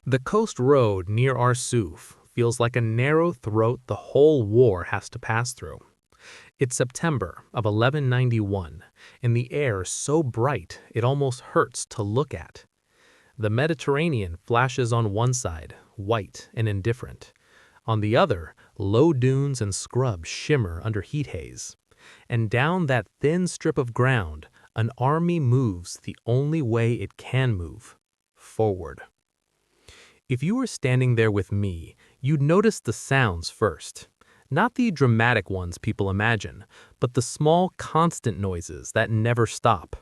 The coast road near Arsuf feels like a narrow throat the whole war has to pass through. It's September of 1191, and the air so bright it almost hurts to look at. The Mediterranean flashes on one side, white and indifferent. On the other, low dunes and scrub shimmer under heat haze. And down that thin strip of ground, an army moves the only way it can move, forward. If you were standing there with me, you'd notice the sounds first. Not the dramatic ones people imagine, but the small, constant noises that never stop.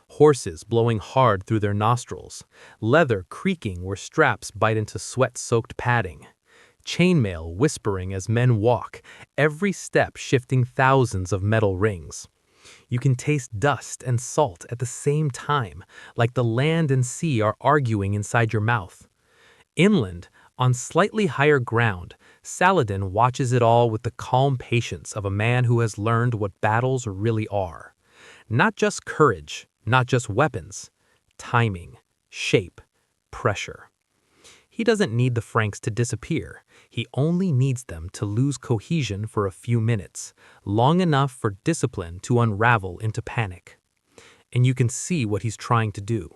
Horses blowing hard through their nostrils, leather creaking where straps bite into sweat-soaked padding, chainmail whispering as men walk, every step shifting thousands of metal rings. You can taste dust and salt at the same time, like the land and sea are arguing inside your mouth. Inland, on slightly higher ground, Saladin watches it all with the calm patience of a man who has learned what battles really are. Not just courage, not just weapons, timing, shape, pressure. He doesn't need the Franks to disappear. He only needs them to lose cohesion for a few minutes, long enough for discipline to unravel into panic. And you can see what he's trying to do.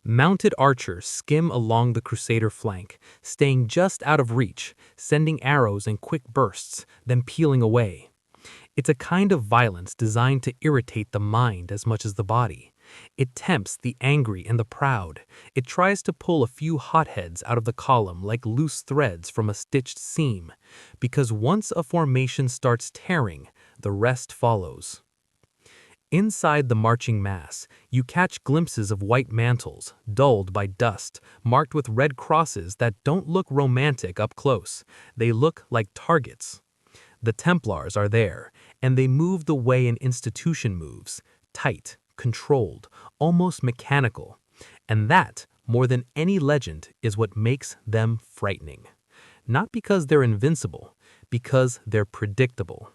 Mounted archers skim along the Crusader flank, staying just out of reach, sending arrows in quick bursts, then peeling away. It's a kind of violence designed to irritate the mind as much as the body. It tempts the angry and the proud. It tries to pull a few hotheads out of the column like loose threads from a stitched seam, because once a formation starts tearing, the rest follows. Inside the marching mass, you catch glimpses of white mantles, dulled by dust, marked with red crosses that don't look romantic up close. They look like targets. The Templars are there, and they move the way an institution moves, tight, controlled, almost mechanical. And that, more than any legend, is what makes them frightening. Not because they're invincible, because they're predictable.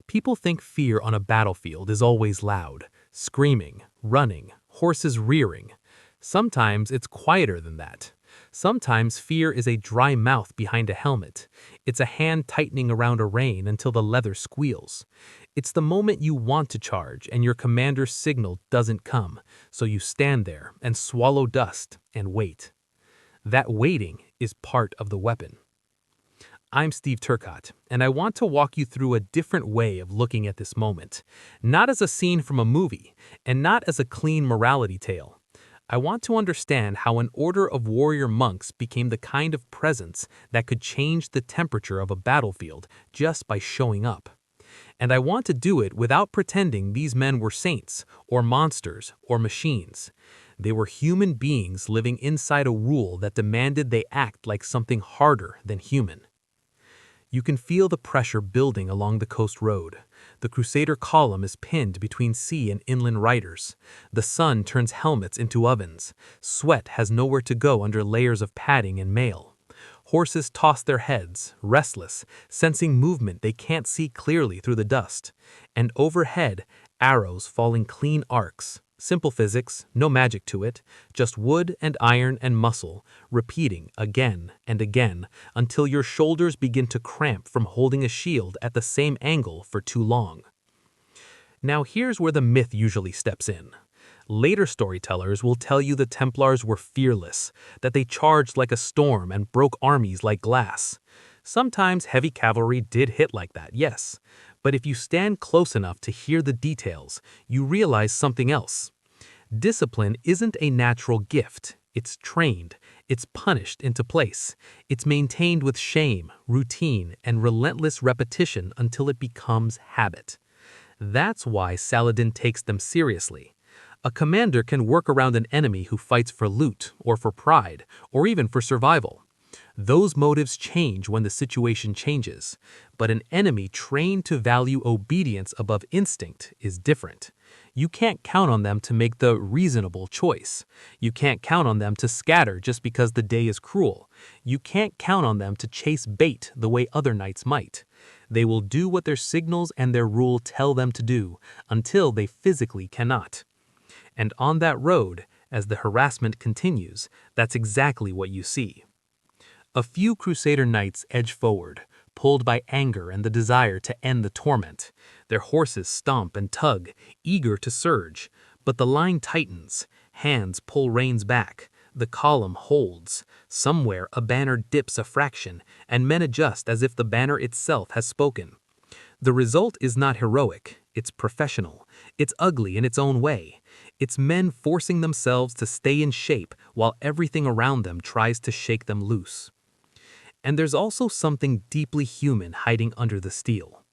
People think fear on a battlefield is always loud, screaming, running, horses rearing. Sometimes it's quieter than that. Sometimes fear is a dry mouth behind a helmet. It's a hand tightening around a rein until the leather squeals. It's the moment you want to charge and your commander's signal doesn't come, so you stand there and swallow dust and wait. That waiting is part of the weapon. I'm Steve Turcott, and I want to walk you through a different way of looking at this moment, not as a scene from a movie, and not as a clean morality tale. I want to understand how an order of warrior monks became the kind of presence that could change the temperature of a battlefield just by showing up. And I want to do it without pretending these men were saints, or monsters, or machines. They were human beings living inside a rule that demanded they act like something harder than human. You can feel the pressure building along the coast road. The Crusader column is pinned between sea and inland riders. The sun turns helmets into ovens. Sweat has nowhere to go under layers of padding and mail. Horses toss their heads, restless, sensing movement they can't see clearly through the dust. And overhead, arrows falling clean arcs. Simple physics, no magic to it, just wood and iron and muscle, repeating again and again until your shoulders begin to cramp from holding a shield at the same angle for too long. Now here's where the myth usually steps in. Later storytellers will tell you the Templars were fearless, that they charged like a storm and broke armies like glass. Sometimes heavy cavalry did hit like that, yes. But if you stand close enough to hear the details, you realize something else. Discipline isn't a natural gift. It's trained. It's punished into place. It's maintained with shame, routine, and relentless repetition until it becomes habit. That's why Saladin takes them seriously. A commander can work around an enemy who fights for loot, or for pride, or even for survival. Those motives change when the situation changes, but an enemy trained to value obedience above instinct is different. You can't count on them to make the reasonable choice. You can't count on them to scatter just because the day is cruel. You can't count on them to chase bait the way other knights might. They will do what their signals and their rule tell them to do, until they physically cannot. And on that road, as the harassment continues, that's exactly what you see. A few Crusader knights edge forward, pulled by anger and the desire to end the torment. Their horses stomp and tug, eager to surge, but the line tightens, hands pull reins back, the column holds. Somewhere a banner dips a fraction, and men adjust as if the banner itself has spoken. The result is not heroic, it's professional. It's ugly in its own way. It's men forcing themselves to stay in shape while everything around them tries to shake them loose. And there's also something deeply human hiding under the steel.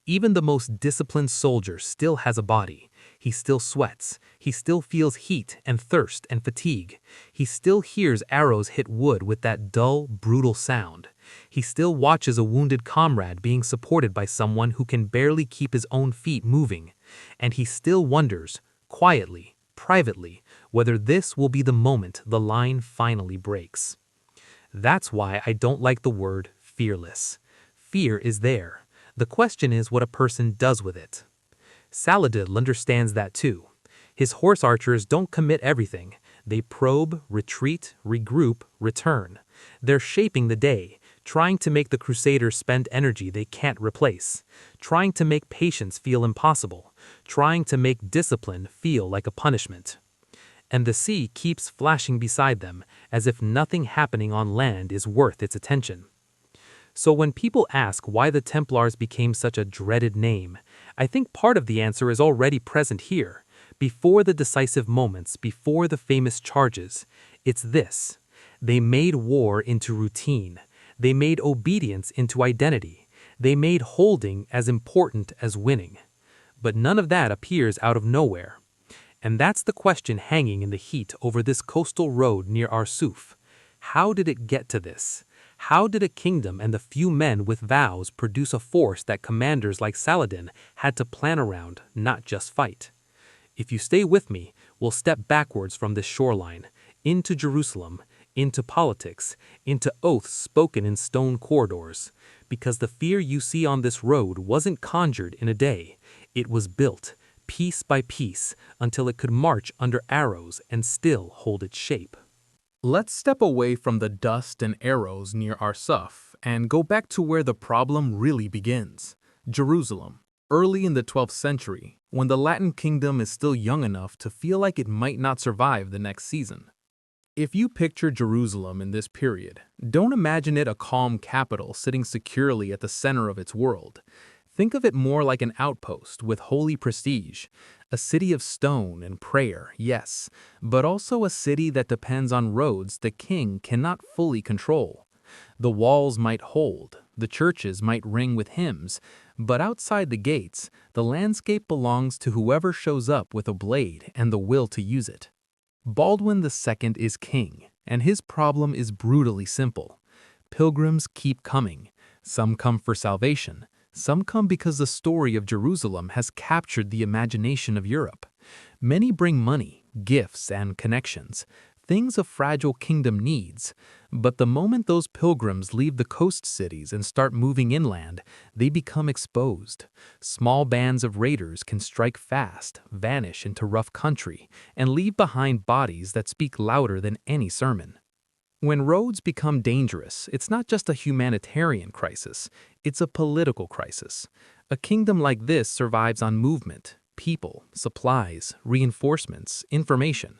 Even the most disciplined soldier still has a body. He still sweats. He still feels heat and thirst and fatigue. He still hears arrows hit wood with that dull, brutal sound. He still watches a wounded comrade being supported by someone who can barely keep his own feet moving. And he still wonders, quietly, privately, whether this will be the moment the line finally breaks. That's why I don't like the word fearless. Fear is there. The question is what a person does with it. Saladin understands that too. His horse archers don't commit everything. They probe, retreat, regroup, return. They're shaping the day, trying to make the Crusaders spend energy they can't replace, trying to make patience feel impossible, trying to make discipline feel like a punishment. And the sea keeps flashing beside them, as if nothing happening on land is worth its attention. So when people ask why the Templars became such a dreaded name, I think part of the answer is already present here. Before the decisive moments, before the famous charges, it's this. They made war into routine. They made obedience into identity. They made holding as important as winning. But none of that appears out of nowhere. And that's the question hanging in the heat over this coastal road near Arsuf. How did it get to this? How did a kingdom and the few men with vows produce a force that commanders like Saladin had to plan around, not just fight? If you stay with me, we'll step backwards from this shoreline, into Jerusalem, into politics, into oaths spoken in stone corridors. Because the fear you see on this road wasn't conjured in a day. It was built, piece by piece, until it could march under arrows and still hold its shape. Let's step away from the dust and arrows near Arsuf and go back to where the problem really begins. Jerusalem, early in the 12th century, when the Latin kingdom is still young enough to feel like it might not survive the next season. If you picture Jerusalem in this period, don't imagine it a calm capital sitting securely at the center of its world. Think of it more like an outpost with holy prestige, a city of stone and prayer, yes, but also a city that depends on roads the king cannot fully control. The walls might hold, the churches might ring with hymns, but outside the gates, the landscape belongs to whoever shows up with a blade and the will to use it. Baldwin II is king, and his problem is brutally simple. Pilgrims keep coming. Some come for salvation. Some come because the story of Jerusalem has captured the imagination of Europe. Many bring money, gifts, and connections, things a fragile kingdom needs. But the moment those pilgrims leave the coast cities and start moving inland, they become exposed. Small bands of raiders can strike fast, vanish into rough country, and leave behind bodies that speak louder than any sermon. When roads become dangerous, it's not just a humanitarian crisis, it's a political crisis. A kingdom like this survives on movement, people, supplies, reinforcements, information.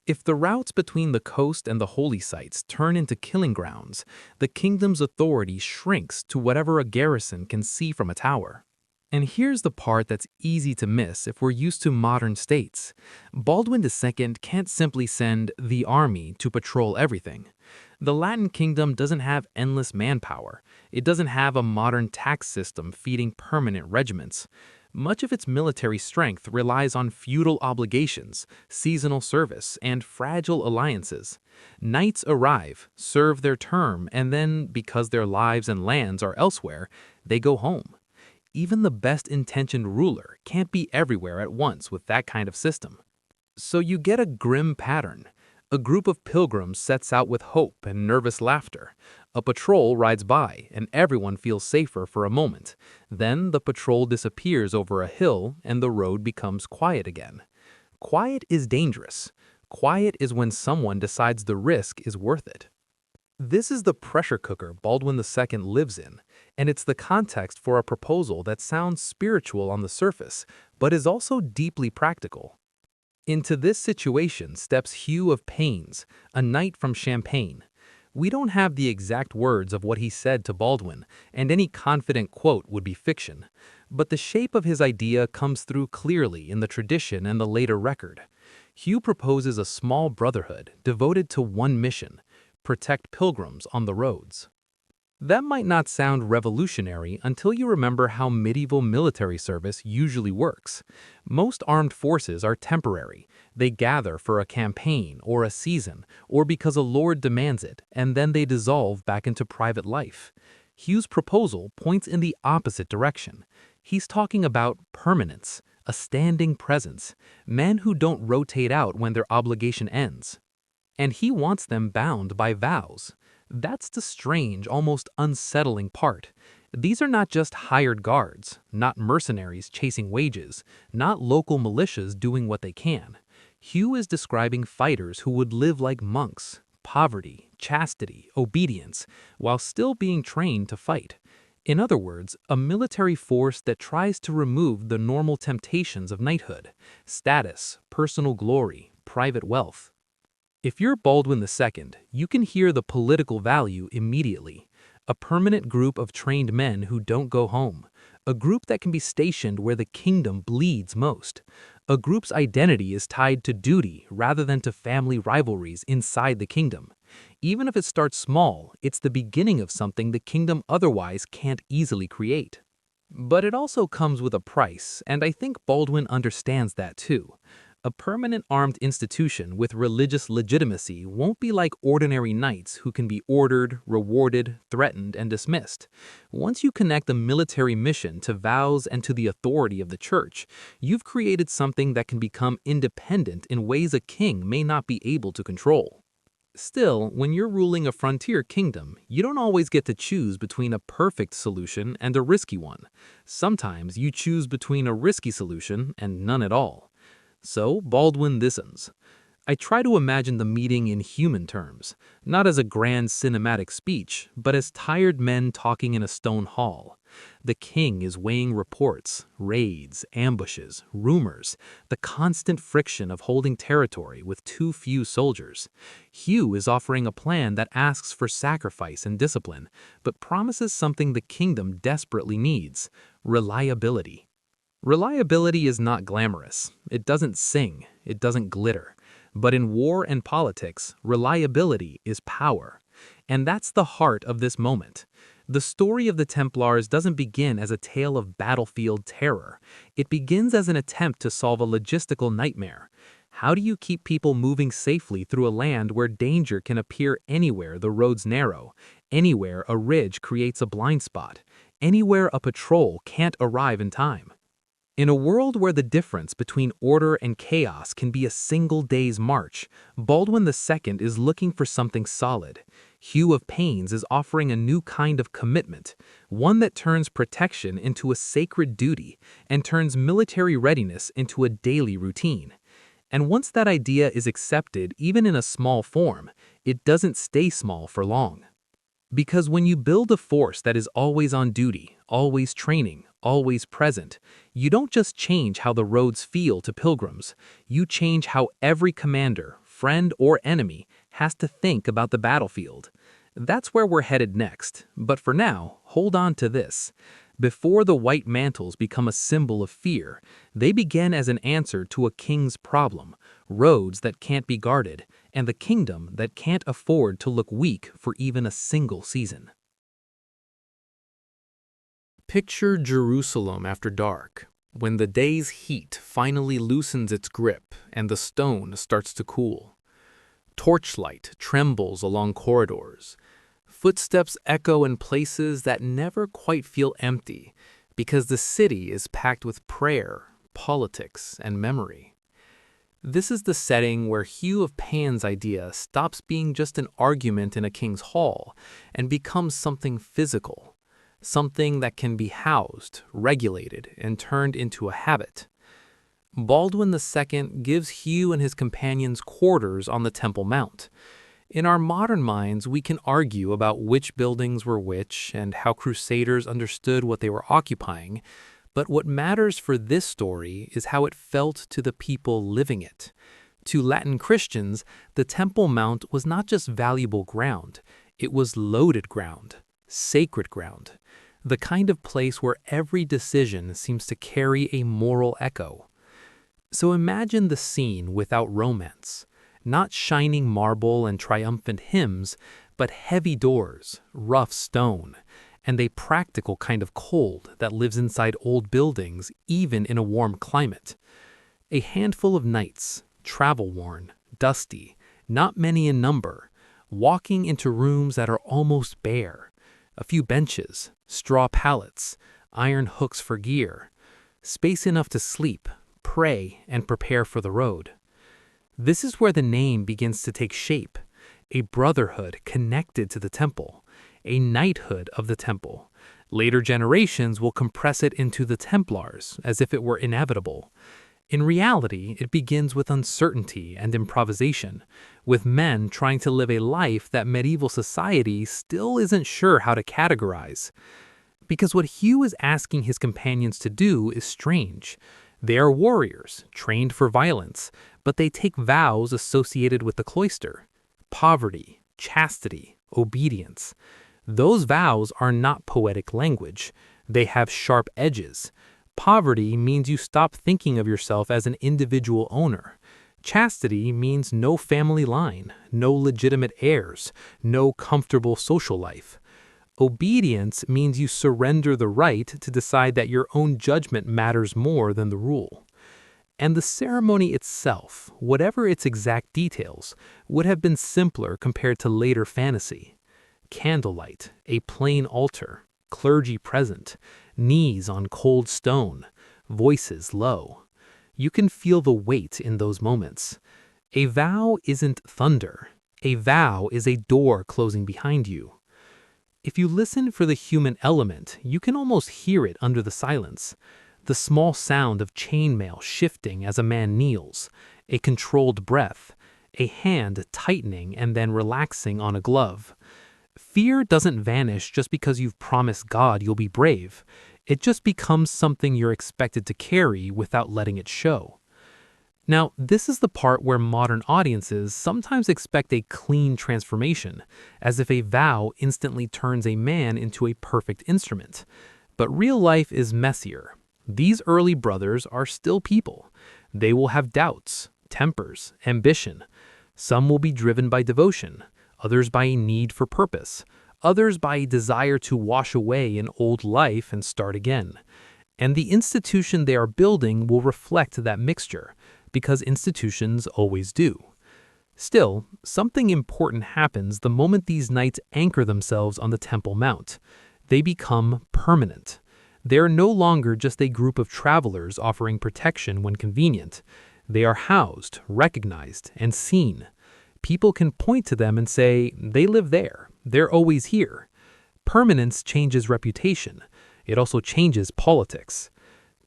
If the routes between the coast and the holy sites turn into killing grounds, the kingdom's authority shrinks to whatever a garrison can see from a tower. And here's the part that's easy to miss if we're used to modern states. Baldwin II can't simply send the army to patrol everything. The Latin kingdom doesn't have endless manpower. It doesn't have a modern tax system feeding permanent regiments. Much of its military strength relies on feudal obligations, seasonal service, and fragile alliances. Knights arrive, serve their term, and then, because their lives and lands are elsewhere, they go home. Even the best-intentioned ruler can't be everywhere at once with that kind of system. So you get a grim pattern. A group of pilgrims sets out with hope and nervous laughter. A patrol rides by, and everyone feels safer for a moment. Then the patrol disappears over a hill, and the road becomes quiet again. Quiet is dangerous. Quiet is when someone decides the risk is worth it. This is the pressure cooker Baldwin II lives in, and it's the context for a proposal that sounds spiritual on the surface, but is also deeply practical. Into this situation steps Hugh of Paynes, a knight from Champagne. We don't have the exact words of what he said to Baldwin, and any confident quote would be fiction. But the shape of his idea comes through clearly in the tradition and the later record. Hugh proposes a small brotherhood devoted to one mission: protect pilgrims on the roads. That might not sound revolutionary until you remember how medieval military service usually works. Most armed forces are temporary. They gather for a campaign or a season, or because a lord demands it, and then they dissolve back into private life. Hugh's proposal points in the opposite direction. He's talking about permanence, a standing presence, men who don't rotate out when their obligation ends. And he wants them bound by vows. That's the strange, almost unsettling part. These are not just hired guards, not mercenaries chasing wages, not local militias doing what they can. Hugh is describing fighters who would live like monks: poverty, chastity, obedience, while still being trained to fight. In other words, a military force that tries to remove the normal temptations of knighthood: status, personal glory, private wealth. If you're Baldwin II, you can hear the political value immediately. A permanent group of trained men who don't go home. A group that can be stationed where the kingdom bleeds most. A group's identity is tied to duty rather than to family rivalries inside the kingdom. Even if it starts small, it's the beginning of something the kingdom otherwise can't easily create. But it also comes with a price, and I think Baldwin understands that too. A permanent armed institution with religious legitimacy won't be like ordinary knights who can be ordered, rewarded, threatened, and dismissed. Once you connect the military mission to vows and to the authority of the church, you've created something that can become independent in ways a king may not be able to control. Still, when you're ruling a frontier kingdom, you don't always get to choose between a perfect solution and a risky one. Sometimes you choose between a risky solution and none at all. So Baldwin listens. I try to imagine the meeting in human terms, not as a grand cinematic speech, but as tired men talking in a stone hall. The king is weighing reports, raids, ambushes, rumors, the constant friction of holding territory with too few soldiers. Hugh is offering a plan that asks for sacrifice and discipline, but promises something the kingdom desperately needs: reliability. Reliability is not glamorous. It doesn't sing. It doesn't glitter. But in war and politics, reliability is power. And that's the heart of this moment. The story of the Templars doesn't begin as a tale of battlefield terror. It begins as an attempt to solve a logistical nightmare. How do you keep people moving safely through a land where danger can appear anywhere the roads narrow, anywhere a ridge creates a blind spot, anywhere a patrol can't arrive in time? In a world where the difference between order and chaos can be a single day's march, Baldwin II is looking for something solid. Hugh of Paynes is offering a new kind of commitment, one that turns protection into a sacred duty and turns military readiness into a daily routine. And once that idea is accepted, even in a small form, it doesn't stay small for long. Because when you build a force that is always on duty, always training, always present, you don't just change how the roads feel to pilgrims, you change how every commander, friend or enemy, has to think about the battlefield. That's where we're headed next, but for now, hold on to this. Before the white mantles become a symbol of fear, they began as an answer to a king's problem: roads that can't be guarded, and the kingdom that can't afford to look weak for even a single season. Picture Jerusalem after dark, when the day's heat finally loosens its grip and the stone starts to cool. Torchlight trembles along corridors. Footsteps echo in places that never quite feel empty, because the city is packed with prayer, politics, and memory. This is the setting where Hugh of Paynes' idea stops being just an argument in a king's hall and becomes something physical, something that can be housed, regulated, and turned into a habit. Baldwin II gives Hugh and his companions quarters on the Temple Mount. In our modern minds, we can argue about which buildings were which and how Crusaders understood what they were occupying, but what matters for this story is how it felt to the people living it. To Latin Christians, the Temple Mount was not just valuable ground, it was loaded ground, sacred ground, the kind of place where every decision seems to carry a moral echo. So imagine the scene without romance. Not shining marble and triumphant hymns, but heavy doors, rough stone, and a practical kind of cold that lives inside old buildings even in a warm climate. A handful of knights, travel-worn, dusty, not many in number, walking into rooms that are almost bare. A few benches, straw pallets, iron hooks for gear, space enough to sleep, pray, and prepare for the road. This is where the name begins to take shape, a brotherhood connected to the temple, a knighthood of the temple. Later generations will compress it into the Templars, as if it were inevitable. In reality, it begins with uncertainty and improvisation, with men trying to live a life that medieval society still isn't sure how to categorize. Because what Hugh is asking his companions to do is strange. They are warriors, trained for violence, but they take vows associated with the cloister: poverty, chastity, obedience. Those vows are not poetic language. They have sharp edges. Poverty means you stop thinking of yourself as an individual owner. Chastity means no family line, no legitimate heirs, no comfortable social life. Obedience means you surrender the right to decide that your own judgment matters more than the rule. And the ceremony itself, whatever its exact details, would have been simpler compared to later fantasy. Candlelight, a plain altar, clergy present, knees on cold stone, voices low. You can feel the weight in those moments. A vow isn't thunder. A vow is a door closing behind you. If you listen for the human element, you can almost hear it under the silence. The small sound of chainmail shifting as a man kneels, a controlled breath, a hand tightening and then relaxing on a glove. Fear doesn't vanish just because you've promised God you'll be brave. It just becomes something you're expected to carry without letting it show. Now, this is the part where modern audiences sometimes expect a clean transformation, as if a vow instantly turns a man into a perfect instrument. But real life is messier. These early brothers are still people. They will have doubts, tempers, ambition. Some will be driven by devotion, others by a need for purpose, others by a desire to wash away an old life and start again. And the institution they are building will reflect that mixture, because institutions always do. Still, something important happens the moment these knights anchor themselves on the Temple Mount. They become permanent. They are no longer just a group of travelers offering protection when convenient. They are housed, recognized, and seen. People can point to them and say, they live there, they're always here. Permanence changes reputation. It also changes politics.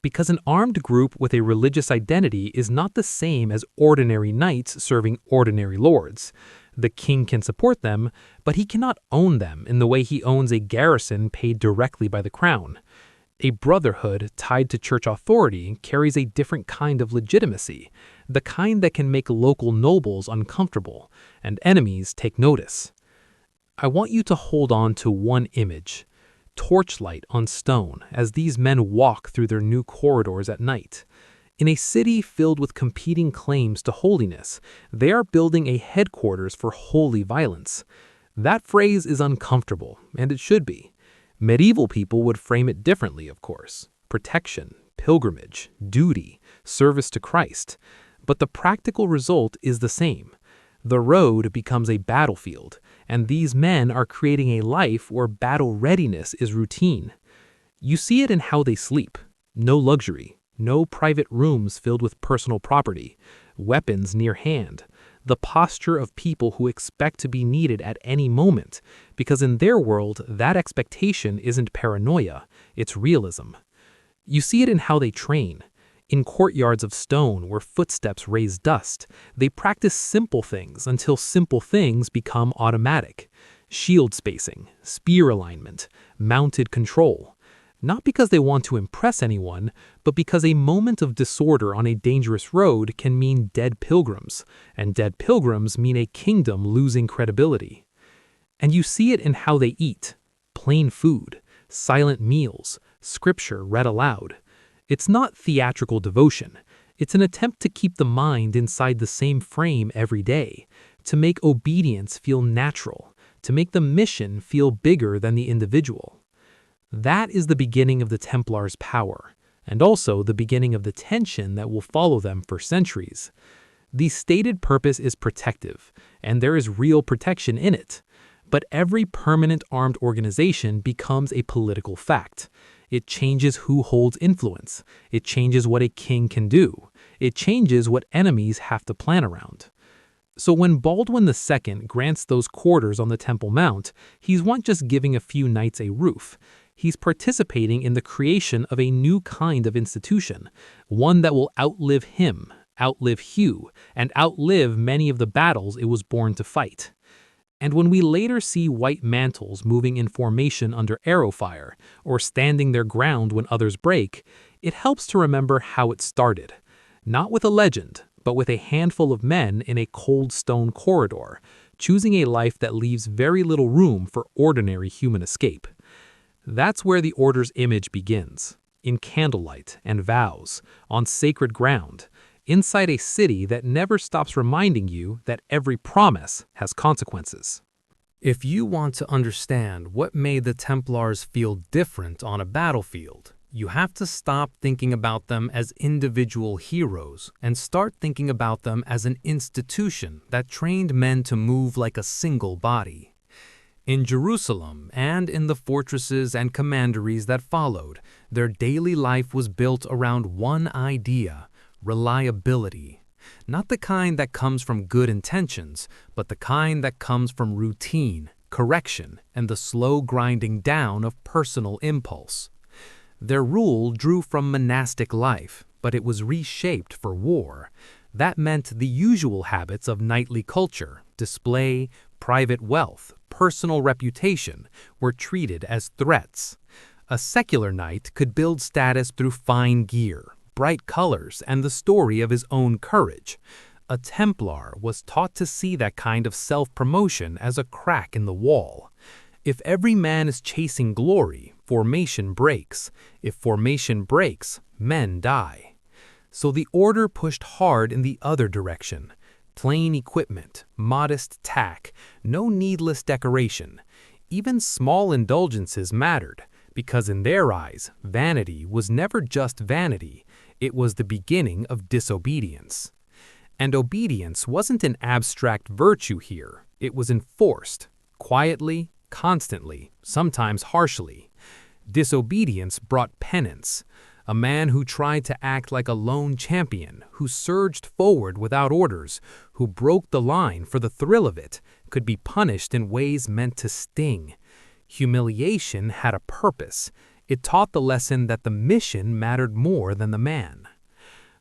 Because an armed group with a religious identity is not the same as ordinary knights serving ordinary lords. The king can support them, but he cannot own them in the way he owns a garrison paid directly by the crown. A brotherhood tied to church authority carries a different kind of legitimacy, the kind that can make local nobles uncomfortable and enemies take notice. I want you to hold on to one image. Torchlight on stone as these men walk through their new corridors at night. In a city filled with competing claims to holiness, they are building a headquarters for holy violence. That phrase is uncomfortable, and it should be. Medieval people would frame it differently, of course. Protection, pilgrimage, duty, service to Christ. But the practical result is the same. The road becomes a battlefield, and these men are creating a life where battle readiness is routine. You see it in how they sleep. No luxury, no private rooms filled with personal property, weapons near hand, the posture of people who expect to be needed at any moment, because in their world, that expectation isn't paranoia, it's realism. You see it in how they train. In courtyards of stone where footsteps raise dust, they practice simple things until simple things become automatic. Shield spacing, spear alignment, mounted control. Not because they want to impress anyone, but because a moment of disorder on a dangerous road can mean dead pilgrims, and dead pilgrims mean a kingdom losing credibility. And you see it in how they eat. Plain food, silent meals, scripture read aloud. It's not theatrical devotion. It's an attempt to keep the mind inside the same frame every day, to make obedience feel natural, to make the mission feel bigger than the individual. That is the beginning of the Templars' power, and also the beginning of the tension that will follow them for centuries. The stated purpose is protective, and there is real protection in it. But every permanent armed organization becomes a political fact. It changes who holds influence. It changes what a king can do. It changes what enemies have to plan around. So when Baldwin II grants those quarters on the Temple Mount, he's not just giving a few knights a roof. He's participating in the creation of a new kind of institution, one that will outlive him, outlive Hugh, and outlive many of the battles it was born to fight. And when we later see white mantles moving in formation under arrow fire, or standing their ground when others break, it helps to remember how it started. Not with a legend, but with a handful of men in a cold stone corridor, choosing a life that leaves very little room for ordinary human escape. That's where the Order's image begins, in candlelight and vows, on sacred ground, inside a city that never stops reminding you that every promise has consequences. If you want to understand what made the Templars feel different on a battlefield, you have to stop thinking about them as individual heroes and start thinking about them as an institution that trained men to move like a single body. In Jerusalem and in the fortresses and commanderies that followed, their daily life was built around one idea: reliability. Not the kind that comes from good intentions, but the kind that comes from routine, correction, and the slow grinding down of personal impulse. Their rule drew from monastic life, but it was reshaped for war. That meant the usual habits of knightly culture, display, private wealth, personal reputation, were treated as threats. A secular knight could build status through fine gear, bright colors, and the story of his own courage. A Templar was taught to see that kind of self-promotion as a crack in the wall. If every man is chasing glory, formation breaks. If formation breaks, men die. So the Order pushed hard in the other direction. Plain equipment, modest tack, no needless decoration. Even small indulgences mattered, because in their eyes, vanity was never just vanity. It was the beginning of disobedience. And obedience wasn't an abstract virtue here. It was enforced, quietly, constantly, sometimes harshly. Disobedience brought penance. A man who tried to act like a lone champion, who surged forward without orders, who broke the line for the thrill of it, could be punished in ways meant to sting. Humiliation had a purpose. It taught the lesson that the mission mattered more than the man.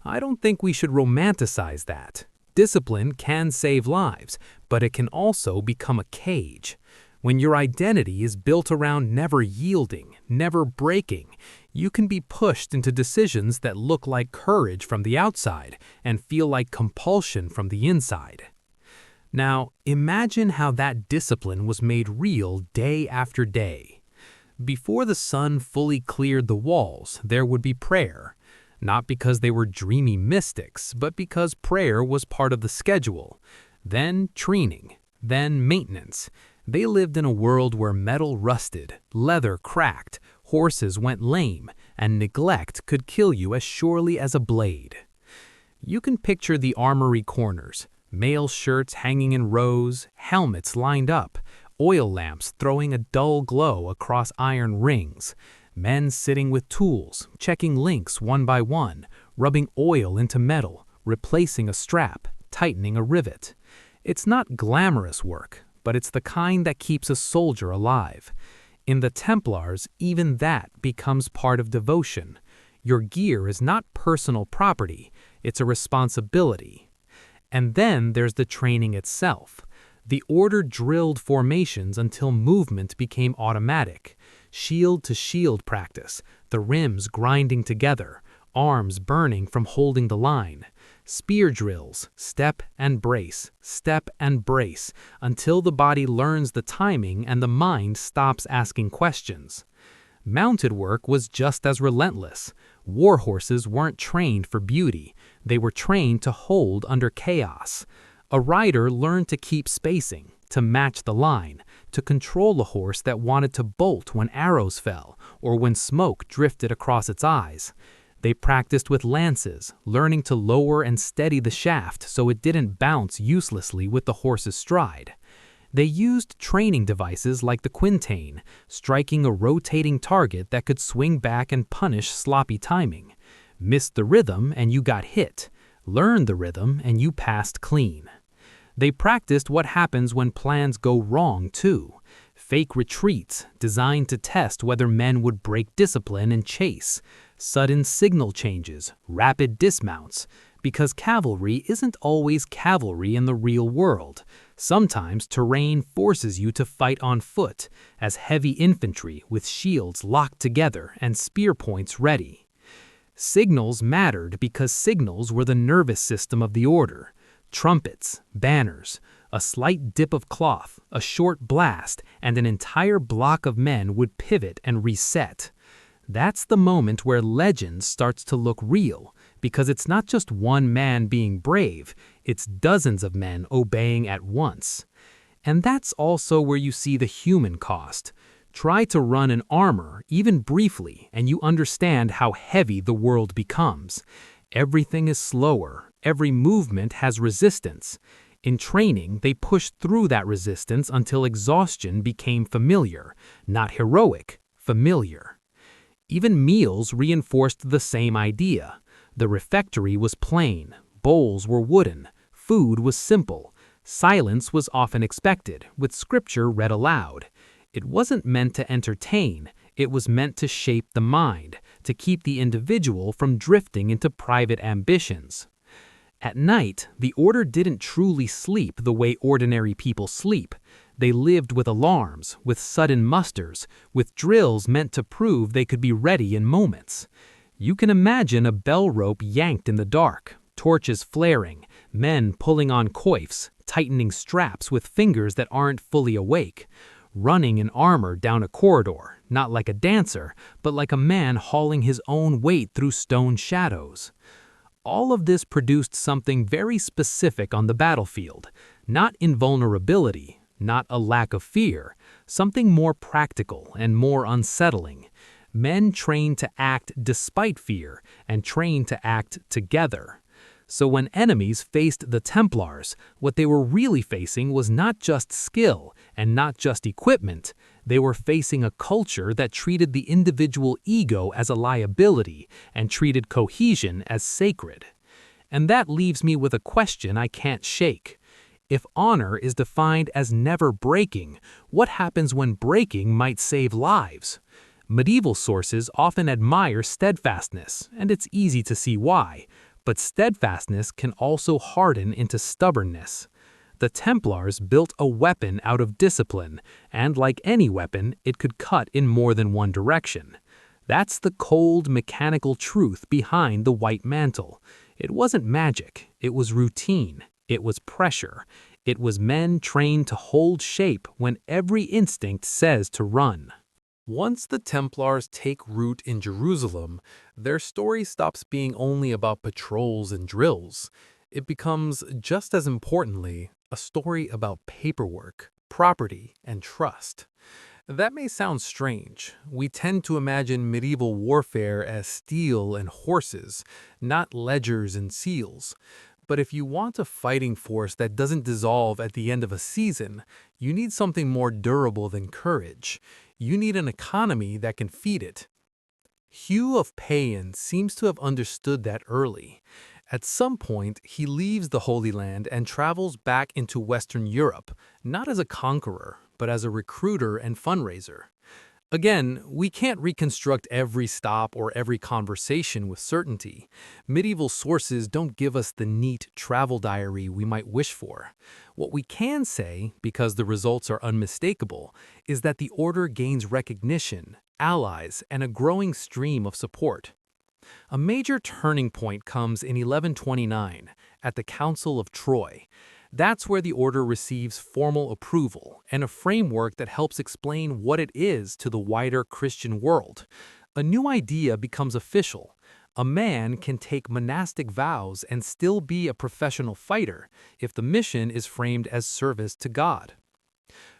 I don't think we should romanticize that. Discipline can save lives, but it can also become a cage. When your identity is built around never yielding, never breaking, you can be pushed into decisions that look like courage from the outside and feel like compulsion from the inside. Now, imagine how that discipline was made real day after day. Before the sun fully cleared the walls, there would be prayer. Not because they were dreamy mystics, but because prayer was part of the schedule. Then training, then maintenance. They lived in a world where metal rusted, leather cracked, horses went lame, and neglect could kill you as surely as a blade. You can picture the armory corners, mail shirts hanging in rows, helmets lined up, oil lamps throwing a dull glow across iron rings, men sitting with tools, checking links one by one, rubbing oil into metal, replacing a strap, tightening a rivet. It's not glamorous work, but it's the kind that keeps a soldier alive. In the Templars, even that becomes part of devotion. Your gear is not personal property, it's a responsibility. And then there's the training itself. The order drilled formations until movement became automatic. Shield-to-shield practice, the rims grinding together, arms burning from holding the line. Spear drills, step and brace, until the body learns the timing and the mind stops asking questions. Mounted work was just as relentless. War horses weren't trained for beauty, they were trained to hold under chaos. A rider learned to keep spacing, to match the line, to control a horse that wanted to bolt when arrows fell or when smoke drifted across its eyes. They practiced with lances, learning to lower and steady the shaft so it didn't bounce uselessly with the horse's stride. They used training devices like the quintain, striking a rotating target that could swing back and punish sloppy timing. Missed the rhythm and you got hit. Learned the rhythm and you passed clean. They practiced what happens when plans go wrong too. Fake retreats designed to test whether men would break discipline and chase. Sudden signal changes, rapid dismounts, because cavalry isn't always cavalry in the real world. Sometimes terrain forces you to fight on foot, as heavy infantry with shields locked together and spear points ready. Signals mattered because signals were the nervous system of the order. Trumpets, banners, a slight dip of cloth, a short blast, and an entire block of men would pivot and reset. That's the moment where legend starts to look real, because it's not just one man being brave, it's dozens of men obeying at once. And that's also where you see the human cost. Try to run in armor, even briefly, and you understand how heavy the world becomes. Everything is slower, every movement has resistance. In training, they pushed through that resistance until exhaustion became familiar, not heroic, familiar. Even meals reinforced the same idea. The refectory was plain, bowls were wooden, food was simple, silence was often expected, with scripture read aloud. It wasn't meant to entertain, it was meant to shape the mind, to keep the individual from drifting into private ambitions. At night, the order didn't truly sleep the way ordinary people sleep. They lived with alarms, with sudden musters, with drills meant to prove they could be ready in moments. You can imagine a bell rope yanked in the dark, torches flaring, men pulling on coifs, tightening straps with fingers that aren't fully awake, running in armor down a corridor, not like a dancer, but like a man hauling his own weight through stone shadows. All of this produced something very specific on the battlefield, not invulnerability, not a lack of fear, something more practical and more unsettling. Men trained to act despite fear and trained to act together. So when enemies faced the Templars, what they were really facing was not just skill and not just equipment. They were facing a culture that treated the individual ego as a liability and treated cohesion as sacred. And that leaves me with a question I can't shake. If honor is defined as never breaking, what happens when breaking might save lives? Medieval sources often admire steadfastness, and it's easy to see why. But steadfastness can also harden into stubbornness. The Templars built a weapon out of discipline, and like any weapon, it could cut in more than one direction. That's the cold, mechanical truth behind the white mantle. It wasn't magic, it was routine, it was pressure, it was men trained to hold shape when every instinct says to run. Once the Templars take root in Jerusalem, their story stops being only about patrols and drills. It becomes, just as importantly, a story about paperwork, property, and trust. That may sound strange. We tend to imagine medieval warfare as steel and horses, not ledgers and seals. But if you want a fighting force that doesn't dissolve at the end of a season, you need something more durable than courage. You need an economy that can feed it. Hugh of Payan seems to have understood that early. At some point, he leaves the Holy Land and travels back into Western Europe, not as a conqueror, but as a recruiter and fundraiser. Again, we can't reconstruct every stop or every conversation with certainty. Medieval sources don't give us the neat travel diary we might wish for. What we can say, because the results are unmistakable, is that the order gains recognition, allies, and a growing stream of support. A major turning point comes in 1129 at the Council of Troy. That's where the order receives formal approval and a framework that helps explain what it is to the wider Christian world. A new idea becomes official. A man can take monastic vows and still be a professional fighter if the mission is framed as service to God.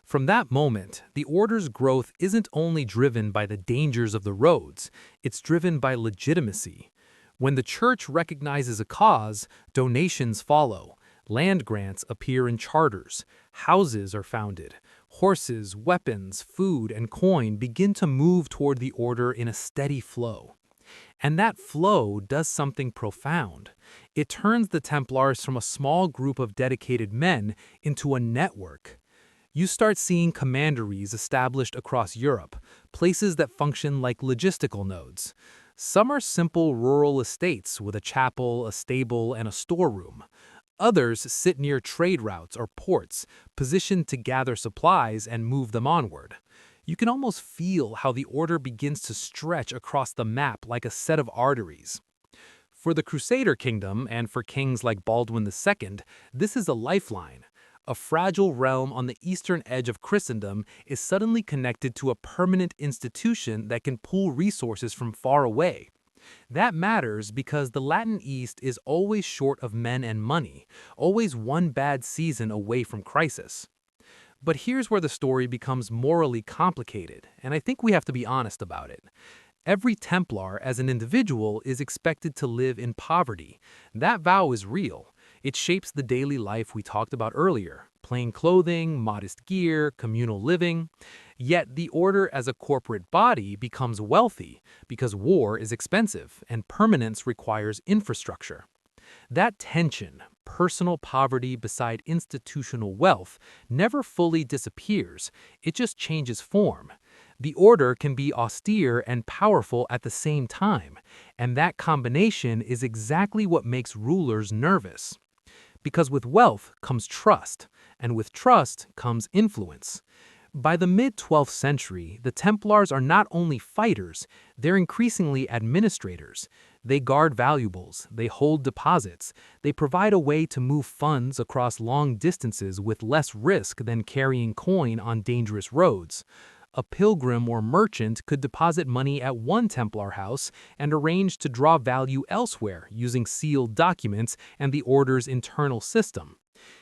From that moment, the order's growth isn't only driven by the dangers of the roads, it's driven by legitimacy. When the church recognizes a cause, donations follow, land grants appear in charters, houses are founded, horses, weapons, food, and coin begin to move toward the order in a steady flow. And that flow does something profound. It turns the Templars from a small group of dedicated men into a network. You start seeing commanderies established across Europe, places that function like logistical nodes. Some are simple rural estates with a chapel, a stable, and a storeroom. Others sit near trade routes or ports, positioned to gather supplies and move them onward. You can almost feel how the order begins to stretch across the map like a set of arteries. For the Crusader kingdom, and for kings like Baldwin II, this is a lifeline. A fragile realm on the eastern edge of Christendom is suddenly connected to a permanent institution that can pull resources from far away. That matters because the Latin East is always short of men and money, always one bad season away from crisis. But here's where the story becomes morally complicated, and I think we have to be honest about it. Every Templar, as an individual, is expected to live in poverty. That vow is real. It shapes the daily life we talked about earlier: plain clothing, modest gear, communal living. Yet the order as a corporate body becomes wealthy because war is expensive and permanence requires infrastructure. That tension, personal poverty beside institutional wealth, never fully disappears. It just changes form. The order can be austere and powerful at the same time, and that combination is exactly what makes rulers nervous. Because with wealth comes trust, and with trust comes influence. By the mid-12th century, the Templars are not only fighters, they're increasingly administrators. They guard valuables, they hold deposits, they provide a way to move funds across long distances with less risk than carrying coin on dangerous roads. A pilgrim or merchant could deposit money at one Templar house and arrange to draw value elsewhere using sealed documents and the order's internal system.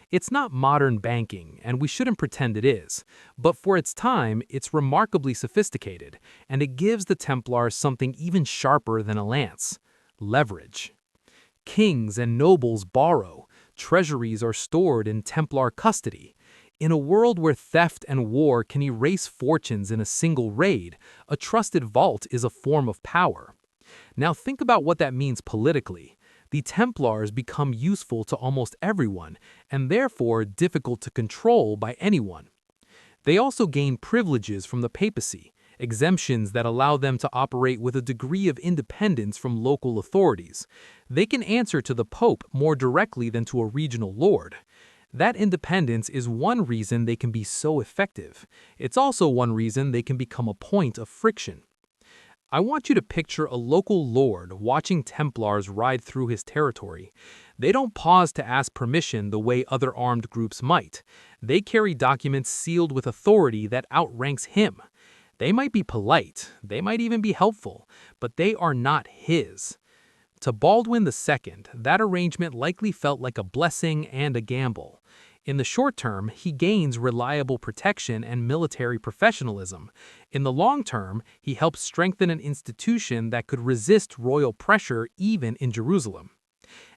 It's not modern banking, and we shouldn't pretend it is, but for its time, it's remarkably sophisticated, and it gives the Templars something even sharper than a lance: leverage. Kings and nobles borrow, treasuries are stored in Templar custody. In a world where theft and war can erase fortunes in a single raid, a trusted vault is a form of power. Now think about what that means politically. The Templars become useful to almost everyone, and therefore difficult to control by anyone. They also gain privileges from the papacy, exemptions that allow them to operate with a degree of independence from local authorities. They can answer to the Pope more directly than to a regional lord. That independence is one reason they can be so effective. It's also one reason they can become a point of friction. I want you to picture a local lord watching Templars ride through his territory. They don't pause to ask permission the way other armed groups might. They carry documents sealed with authority that outranks him. They might be polite, they might even be helpful, but they are not his. To Baldwin II, that arrangement likely felt like a blessing and a gamble. In the short term, he gains reliable protection and military professionalism. In the long term, he helps strengthen an institution that could resist royal pressure even in Jerusalem.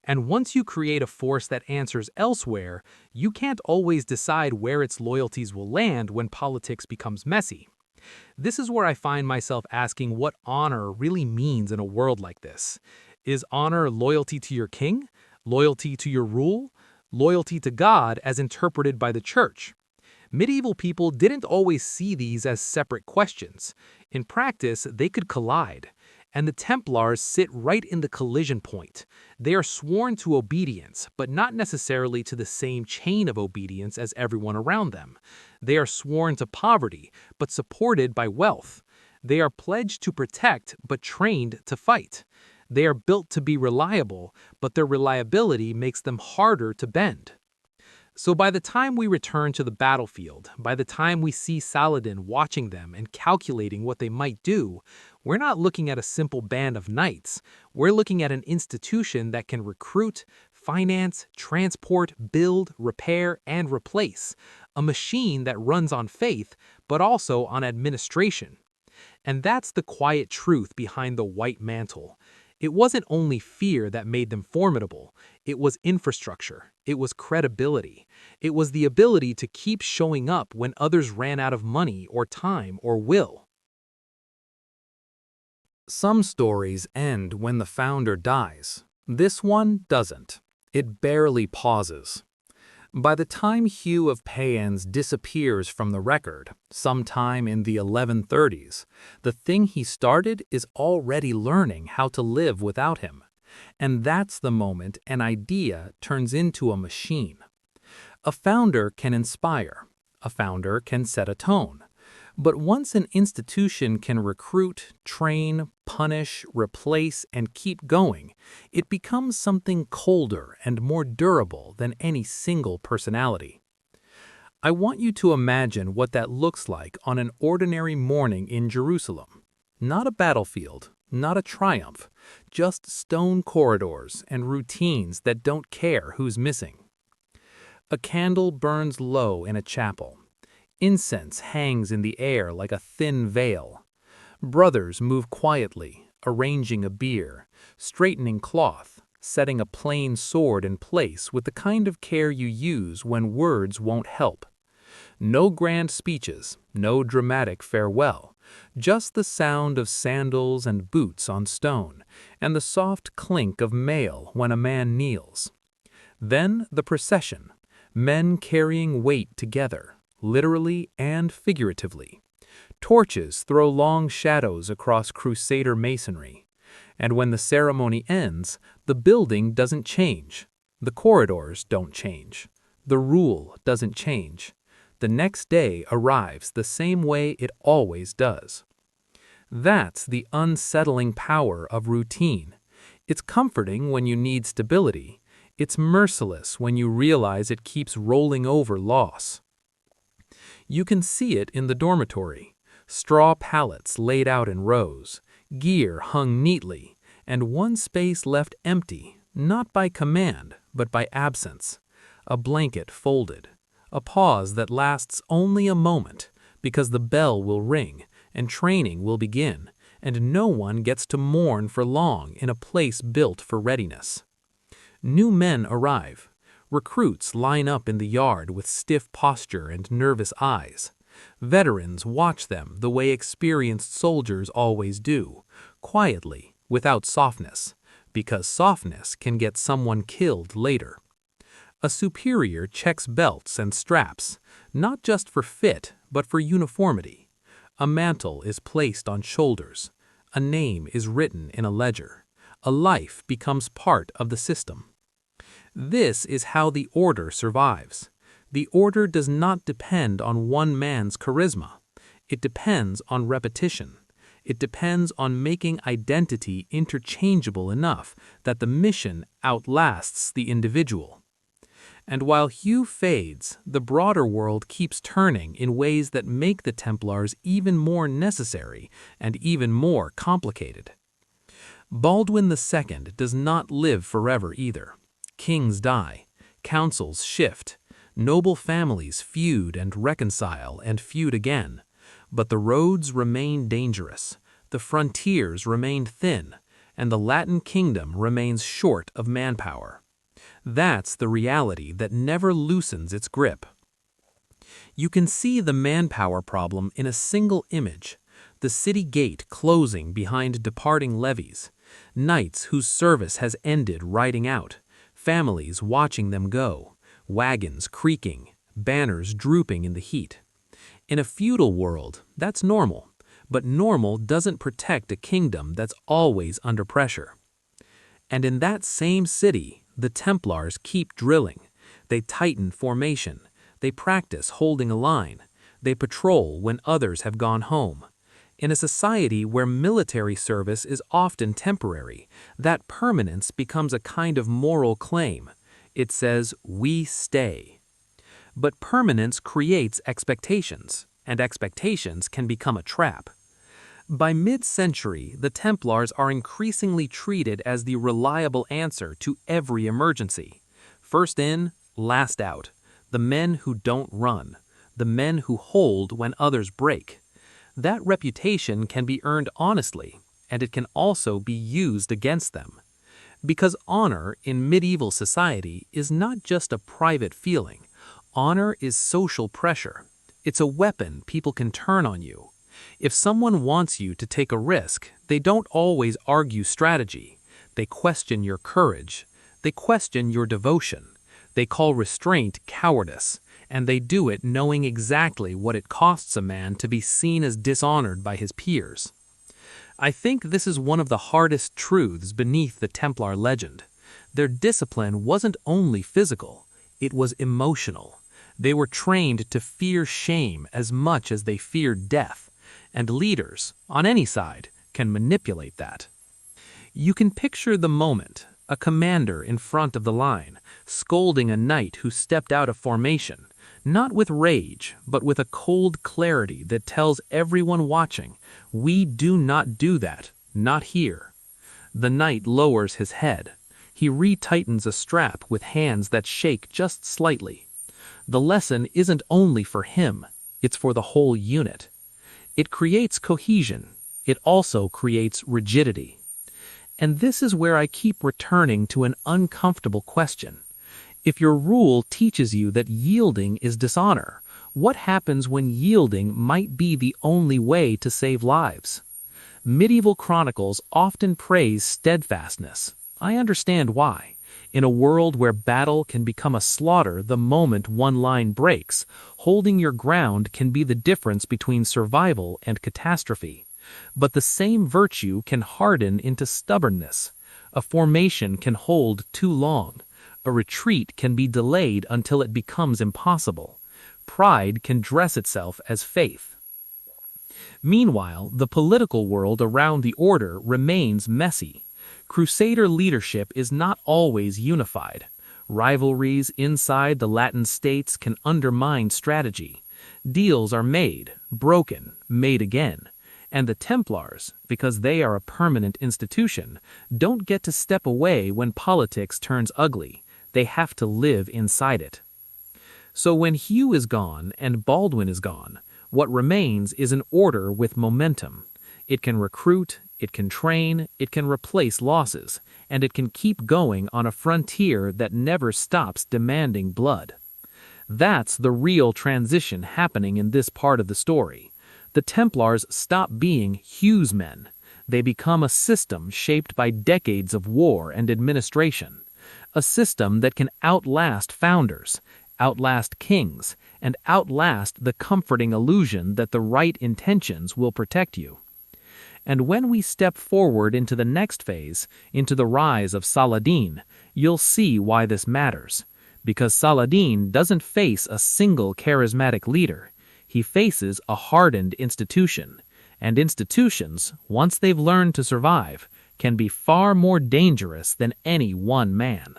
And once you create a force that answers elsewhere, you can't always decide where its loyalties will land when politics becomes messy. This is where I find myself asking what honor really means in a world like this. Is honor loyalty to your king? Loyalty to your rule? Loyalty to God as interpreted by the church? Medieval people didn't always see these as separate questions. In practice, they could collide. And the Templars sit right in the collision point. They are sworn to obedience, but not necessarily to the same chain of obedience as everyone around them. They are sworn to poverty, but supported by wealth. They are pledged to protect, but trained to fight. They are built to be reliable, but their reliability makes them harder to bend. So by the time we return to the battlefield, by the time we see Saladin watching them and calculating what they might do, we're not looking at a simple band of knights. We're looking at an institution that can recruit, finance, transport, build, repair, and replace. A machine that runs on faith, but also on administration. And that's the quiet truth behind the white mantle. It wasn't only fear that made them formidable, it was infrastructure, it was credibility, it was the ability to keep showing up when others ran out of money or time or will. Some stories end when the founder dies. This one doesn't. It barely pauses. By the time Hugh of Payens disappears from the record, sometime in the 1130s, the thing he started is already learning how to live without him. And that's the moment an idea turns into a machine. A founder can inspire. A founder can set a tone. But once an institution can recruit, train, punish, replace, and keep going, it becomes something colder and more durable than any single personality. I want you to imagine what that looks like on an ordinary morning in Jerusalem. Not a battlefield, not a triumph, just stone corridors and routines that don't care who's missing. A candle burns low in a chapel. Incense hangs in the air like a thin veil. Brothers move quietly, arranging a bier, straightening cloth, setting a plain sword in place with the kind of care you use when words won't help. No grand speeches, no dramatic farewell, just the sound of sandals and boots on stone, and the soft clink of mail when a man kneels. Then the procession, men carrying weight together, literally and figuratively. Torches throw long shadows across Crusader masonry. And when the ceremony ends, the building doesn't change. The corridors don't change. The rule doesn't change. The next day arrives the same way it always does. That's the unsettling power of routine. It's comforting when you need stability. It's merciless when you realize it keeps rolling over loss. You can see it in the dormitory. Straw pallets laid out in rows, gear hung neatly, and one space left empty, not by command, but by absence. A blanket folded. A pause that lasts only a moment, because the bell will ring, and training will begin, and no one gets to mourn for long in a place built for readiness. New men arrive. Recruits line up in the yard with stiff posture and nervous eyes. Veterans watch them the way experienced soldiers always do, quietly, without softness, because softness can get someone killed later. A superior checks belts and straps, not just for fit, but for uniformity. A mantle is placed on shoulders. A name is written in a ledger. A life becomes part of the system. This is how the order survives. The order does not depend on one man's charisma. It depends on repetition. It depends on making identity interchangeable enough that the mission outlasts the individual. And while Hugh fades, the broader world keeps turning in ways that make the Templars even more necessary and even more complicated. Baldwin II does not live forever either. Kings die, councils shift, noble families feud and reconcile and feud again. But the roads remain dangerous, the frontiers remain thin, and the Latin kingdom remains short of manpower. That's the reality that never loosens its grip. You can see the manpower problem in a single image: the city gate closing behind departing levies, knights whose service has ended riding out, families watching them go, wagons creaking, banners drooping in the heat. In a feudal world, that's normal, but normal doesn't protect a kingdom that's always under pressure. And in that same city, the Templars keep drilling. They tighten formation. They practice holding a line. They patrol when others have gone home. In a society where military service is often temporary, that permanence becomes a kind of moral claim. It says, "We stay." But permanence creates expectations, and expectations can become a trap. By mid-century, the Templars are increasingly treated as the reliable answer to every emergency. First in, last out. The men who don't run. The men who hold when others break. That reputation can be earned honestly, and it can also be used against them. Because honor in medieval society is not just a private feeling. Honor is social pressure. It's a weapon people can turn on you. If someone wants you to take a risk, they don't always argue strategy. They question your courage. They question your devotion. They call restraint cowardice, and they do it knowing exactly what it costs a man to be seen as dishonored by his peers. I think this is one of the hardest truths beneath the Templar legend. Their discipline wasn't only physical, it was emotional. They were trained to fear shame as much as they feared death, and leaders, on any side, can manipulate that. You can picture the moment, a commander in front of the line, scolding a knight who stepped out of formation, not with rage, but with a cold clarity that tells everyone watching, "We do not do that, not here." The knight lowers his head. He retightens a strap with hands that shake just slightly. The lesson isn't only for him, it's for the whole unit. It creates cohesion. It also creates rigidity. And this is where I keep returning to an uncomfortable question. If your rule teaches you that yielding is dishonor, what happens when yielding might be the only way to save lives? Medieval chronicles often praise steadfastness. I understand why. In a world where battle can become a slaughter the moment one line breaks, holding your ground can be the difference between survival and catastrophe. But the same virtue can harden into stubbornness. A formation can hold too long. A retreat can be delayed until it becomes impossible. Pride can dress itself as faith. Meanwhile, the political world around the order remains messy. Crusader leadership is not always unified. Rivalries inside the Latin states can undermine strategy. Deals are made, broken, made again. And the Templars, because they are a permanent institution, don't get to step away when politics turns ugly. They have to live inside it. So when Hugh is gone and Baldwin is gone, what remains is an order with momentum. It can recruit, it can train, it can replace losses, and it can keep going on a frontier that never stops demanding blood. That's the real transition happening in this part of the story. The Templars stop being Hugh's men. They become a system shaped by decades of war and administration. A system that can outlast founders, outlast kings, and outlast the comforting illusion that the right intentions will protect you. And when we step forward into the next phase, into the rise of Saladin, you'll see why this matters. Because Saladin doesn't face a single charismatic leader. He faces a hardened institution. And institutions, once they've learned to survive, can be far more dangerous than any one man.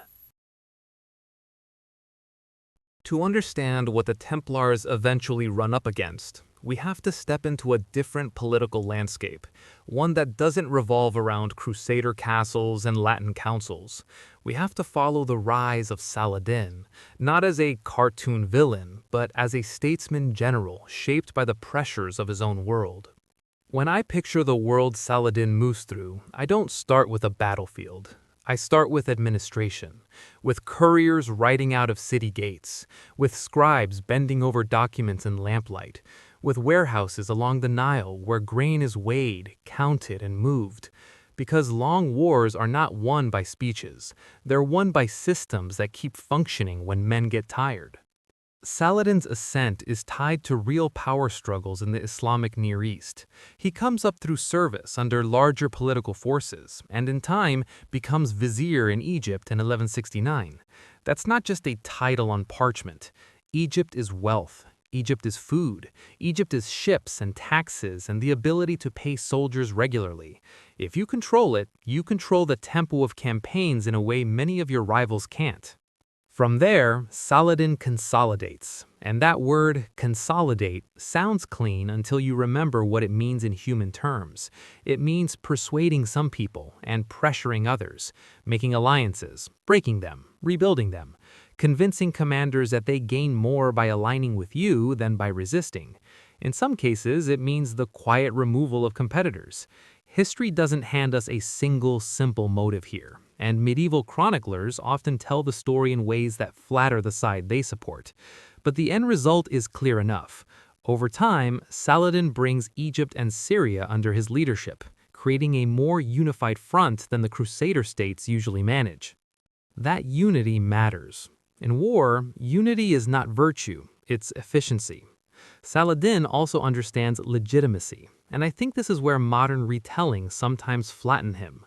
To understand what the Templars eventually run up against, we have to step into a different political landscape, one that doesn't revolve around Crusader castles and Latin councils. We have to follow the rise of Saladin, not as a cartoon villain, but as a statesman general shaped by the pressures of his own world. When I picture the world Saladin moves through, I don't start with a battlefield. I start with administration, with couriers riding out of city gates, with scribes bending over documents in lamplight, with warehouses along the Nile where grain is weighed, counted, and moved. Because long wars are not won by speeches, they're won by systems that keep functioning when men get tired. Saladin's ascent is tied to real power struggles in the Islamic Near East. He comes up through service under larger political forces, and in time becomes vizier in Egypt in 1169. That's not just a title on parchment. Egypt is wealth. Egypt is food. Egypt is ships and taxes and the ability to pay soldiers regularly. If you control it, you control the tempo of campaigns in a way many of your rivals can't. From there, Saladin consolidates, and that word, consolidate, sounds clean until you remember what it means in human terms. It means persuading some people and pressuring others, making alliances, breaking them, rebuilding them, convincing commanders that they gain more by aligning with you than by resisting. In some cases, it means the quiet removal of competitors. History doesn't hand us a single simple motive here, and medieval chroniclers often tell the story in ways that flatter the side they support. But the end result is clear enough. Over time, Saladin brings Egypt and Syria under his leadership, creating a more unified front than the Crusader states usually manage. That unity matters. In war, unity is not virtue, it's efficiency. Saladin also understands legitimacy, and I think this is where modern retelling sometimes flatten him.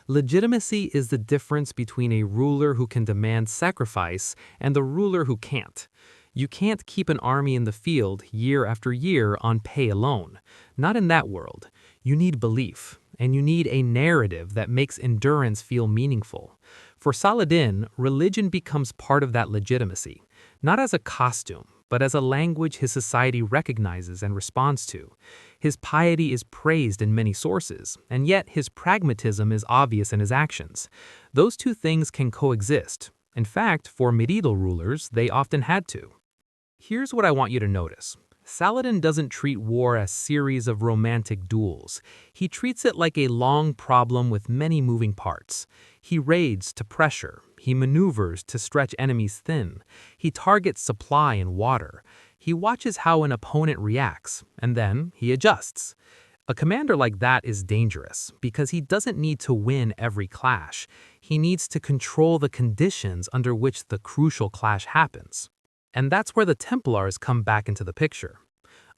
Legitimacy is the difference between a ruler who can demand sacrifice and the ruler who can't. You can't keep an army in the field year after year on pay alone. Not in that world. You need belief, and you need a narrative that makes endurance feel meaningful. For Saladin, religion becomes part of that legitimacy, not as a costume, but as a language his society recognizes and responds to. His piety is praised in many sources, and yet his pragmatism is obvious in his actions. Those two things can coexist. In fact, for medieval rulers, they often had to. Here's what I want you to notice. Saladin doesn't treat war as a series of romantic duels. He treats it like a long problem with many moving parts. He raids to pressure. He maneuvers to stretch enemies thin. He targets supply and water. He watches how an opponent reacts, and then he adjusts. A commander like that is dangerous because he doesn't need to win every clash. He needs to control the conditions under which the crucial clash happens. And that's where the Templars come back into the picture.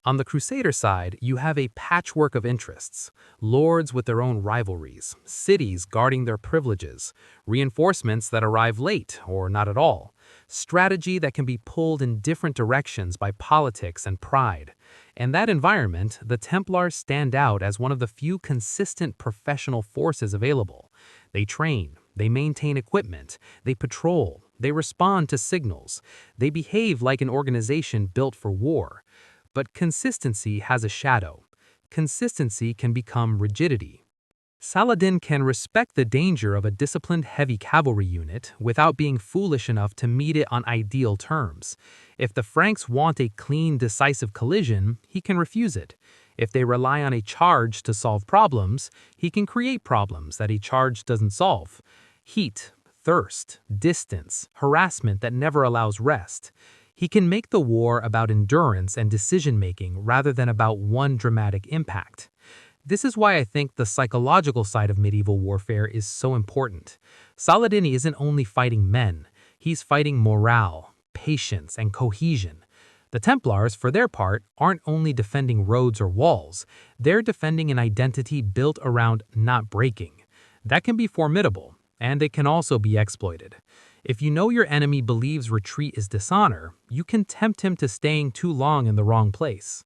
On the Crusader side, you have a patchwork of interests, lords with their own rivalries, cities guarding their privileges, reinforcements that arrive late or not at all, strategy that can be pulled in different directions by politics and pride. In that environment, the Templars stand out as one of the few consistent professional forces available. They train, they maintain equipment, they patrol, they respond to signals, they behave like an organization built for war. But consistency has a shadow. Consistency can become rigidity. Saladin can respect the danger of a disciplined heavy cavalry unit without being foolish enough to meet it on ideal terms. If the Franks want a clean, decisive collision, he can refuse it. If they rely on a charge to solve problems, he can create problems that a charge doesn't solve. Heat, thirst, distance, harassment that never allows rest. He can make the war about endurance and decision-making rather than about one dramatic impact. This is why I think the psychological side of medieval warfare is so important. Saladin isn't only fighting men, he's fighting morale, patience, and cohesion. The Templars, for their part, aren't only defending roads or walls, they're defending an identity built around not breaking. That can be formidable, and it can also be exploited. If you know your enemy believes retreat is dishonor, you can tempt him to staying too long in the wrong place.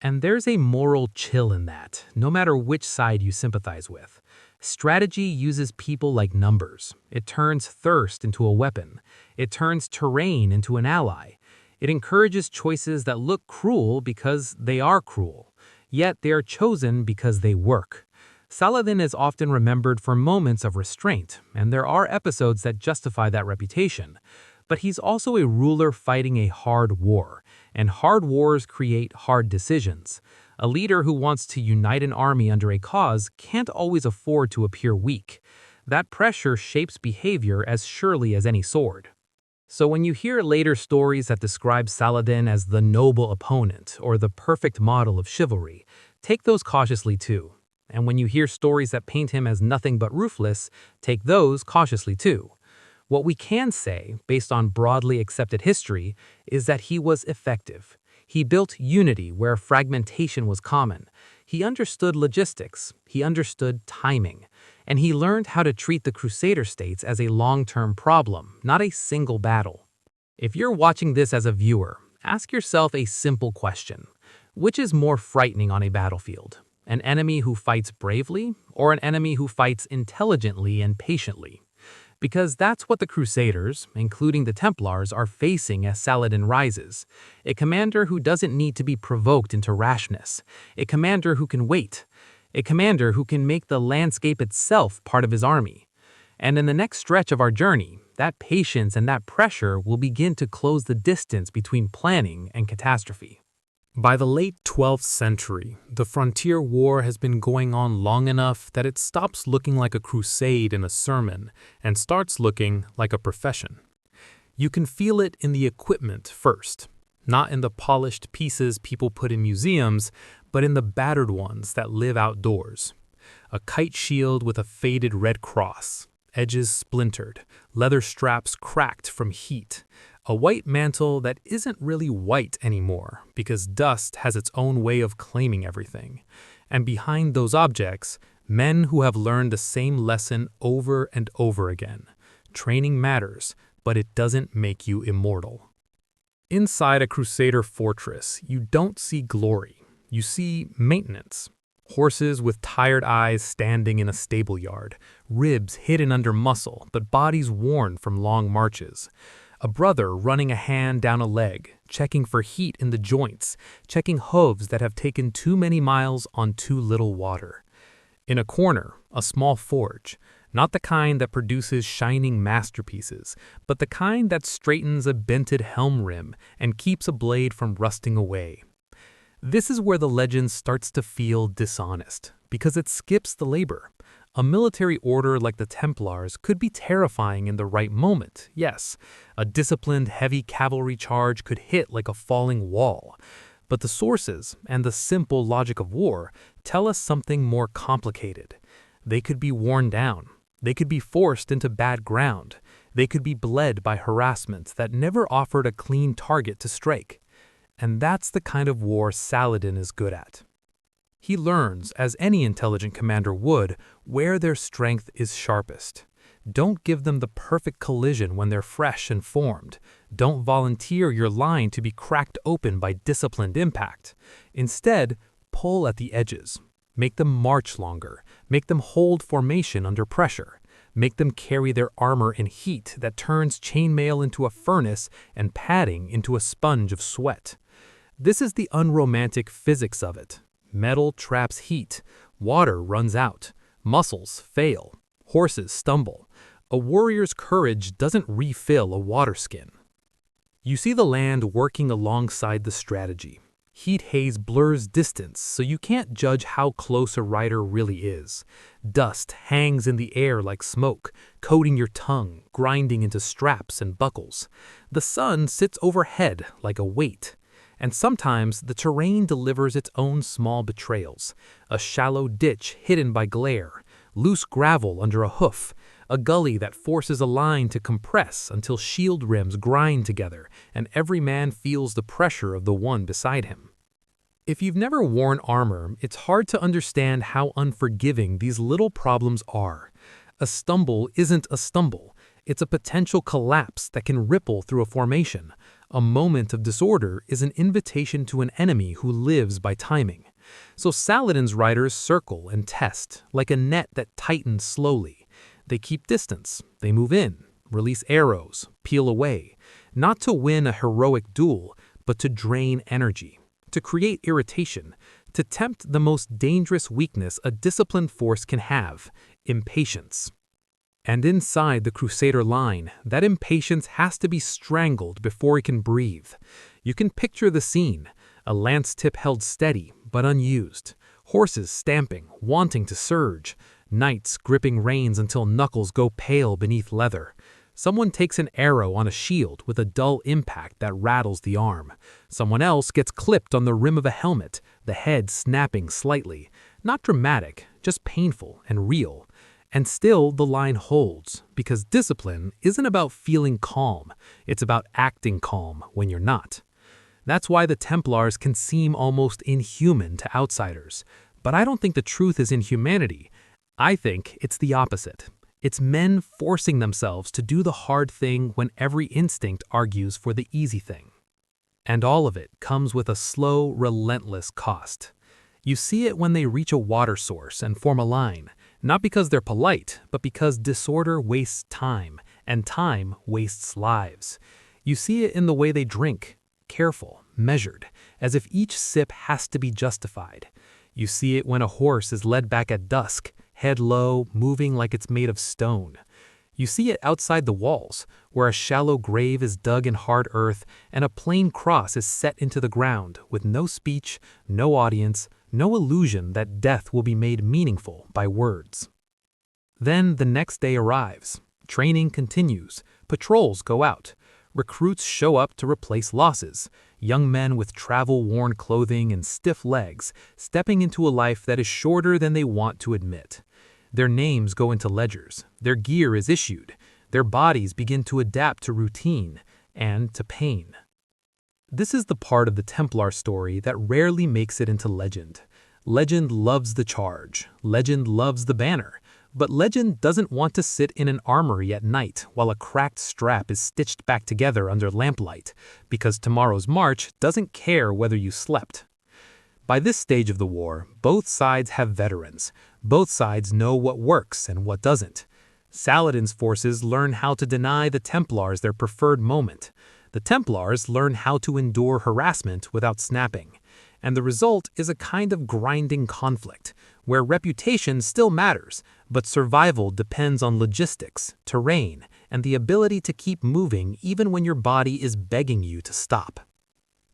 And there's a moral chill in that, no matter which side you sympathize with. Strategy uses people like numbers. It turns thirst into a weapon. It turns terrain into an ally. It encourages choices that look cruel because they are cruel, yet they are chosen because they work. Saladin is often remembered for moments of restraint, and there are episodes that justify that reputation. But he's also a ruler fighting a hard war, and hard wars create hard decisions. A leader who wants to unite an army under a cause can't always afford to appear weak. That pressure shapes behavior as surely as any sword. So when you hear later stories that describe Saladin as the noble opponent or the perfect model of chivalry, take those cautiously too. And when you hear stories that paint him as nothing but ruthless, take those cautiously too. What we can say, based on broadly accepted history, is that he was effective. He built unity where fragmentation was common. He understood logistics, he understood timing, and he learned how to treat the Crusader states as a long-term problem, not a single battle. If you're watching this as a viewer, ask yourself a simple question. Which is more frightening on a battlefield? An enemy who fights bravely or an enemy who fights intelligently and patiently? Because that's what the Crusaders, including the Templars, are facing as Saladin rises. A commander who doesn't need to be provoked into rashness. A commander who can wait. A commander who can make the landscape itself part of his army. And in the next stretch of our journey, that patience and that pressure will begin to close the distance between planning and catastrophe. By the late 12th century, the frontier war has been going on long enough that it stops looking like a crusade in a sermon and starts looking like a profession. You can feel it in the equipment first, not in the polished pieces people put in museums, but in the battered ones that live outdoors. A kite shield with a faded red cross, edges splintered, leather straps cracked from heat, a white mantle that isn't really white anymore because dust has its own way of claiming everything. And behind those objects, men who have learned the same lesson over and over again. Training matters, but it doesn't make you immortal. Inside a Crusader fortress, you don't see glory. You see maintenance. Horses with tired eyes standing in a stable yard, ribs hidden under muscle but bodies worn from long marches. A brother running a hand down a leg, checking for heat in the joints, checking hooves that have taken too many miles on too little water. In a corner, a small forge, not the kind that produces shining masterpieces, but the kind that straightens a bented helm rim and keeps a blade from rusting away. This is where the legend starts to feel dishonest, because it skips the labor. A military order like the Templars could be terrifying in the right moment, yes. A disciplined, heavy cavalry charge could hit like a falling wall. But the sources and the simple logic of war tell us something more complicated. They could be worn down. They could be forced into bad ground. They could be bled by harassment that never offered a clean target to strike. And that's the kind of war Saladin is good at. He learns, as any intelligent commander would, where their strength is sharpest. Don't give them the perfect collision when they're fresh and formed. Don't volunteer your line to be cracked open by disciplined impact. Instead, pull at the edges. Make them march longer. Make them hold formation under pressure. Make them carry their armor in heat that turns chainmail into a furnace and padding into a sponge of sweat. This is the unromantic physics of it. Metal traps heat, water runs out, muscles fail, horses stumble. A warrior's courage doesn't refill a water skin. You see the land working alongside the strategy. Heat haze blurs distance, so you can't judge how close a rider really is. Dust hangs in the air like smoke, coating your tongue, grinding into straps and buckles. The sun sits overhead like a weight. And sometimes the terrain delivers its own small betrayals. A shallow ditch hidden by glare, loose gravel under a hoof, a gully that forces a line to compress until shield rims grind together and every man feels the pressure of the one beside him. If you've never worn armor, it's hard to understand how unforgiving these little problems are. A stumble isn't a stumble. It's a potential collapse that can ripple through a formation. A moment of disorder is an invitation to an enemy who lives by timing. So Saladin's riders circle and test, like a net that tightens slowly. They keep distance, they move in, release arrows, peel away, not to win a heroic duel, but to drain energy, to create irritation, to tempt the most dangerous weakness a disciplined force can have, impatience. And inside the Crusader line, that impatience has to be strangled before it can breathe. You can picture the scene, a lance tip held steady but unused, horses stamping, wanting to surge, knights gripping reins until knuckles go pale beneath leather. Someone takes an arrow on a shield with a dull impact that rattles the arm. Someone else gets clipped on the rim of a helmet, the head snapping slightly. Not dramatic, just painful and real. And still, the line holds, because discipline isn't about feeling calm, it's about acting calm when you're not. That's why the Templars can seem almost inhuman to outsiders. But I don't think the truth is in humanity. I think it's the opposite. It's men forcing themselves to do the hard thing when every instinct argues for the easy thing. And all of it comes with a slow, relentless cost. You see it when they reach a water source and form a line, not because they're polite, but because disorder wastes time, and time wastes lives. You see it in the way they drink, careful, measured, as if each sip has to be justified. You see it when a horse is led back at dusk, head low, moving like it's made of stone. You see it outside the walls, where a shallow grave is dug in hard earth and a plain cross is set into the ground with no speech, no audience, no illusion that death will be made meaningful by words. Then the next day arrives. Training continues. Patrols go out. Recruits show up to replace losses. Young men with travel-worn clothing and stiff legs, stepping into a life that is shorter than they want to admit. Their names go into ledgers. Their gear is issued. Their bodies begin to adapt to routine and to pain. This is the part of the Templar story that rarely makes it into legend. Legend loves the charge. Legend loves the banner. But legend doesn't want to sit in an armory at night while a cracked strap is stitched back together under lamplight, because tomorrow's march doesn't care whether you slept. By this stage of the war, both sides have veterans. Both sides know what works and what doesn't. Saladin's forces learn how to deny the Templars their preferred moment. The Templars learn how to endure harassment without snapping. And the result is a kind of grinding conflict, where reputation still matters, but survival depends on logistics, terrain, and the ability to keep moving even when your body is begging you to stop.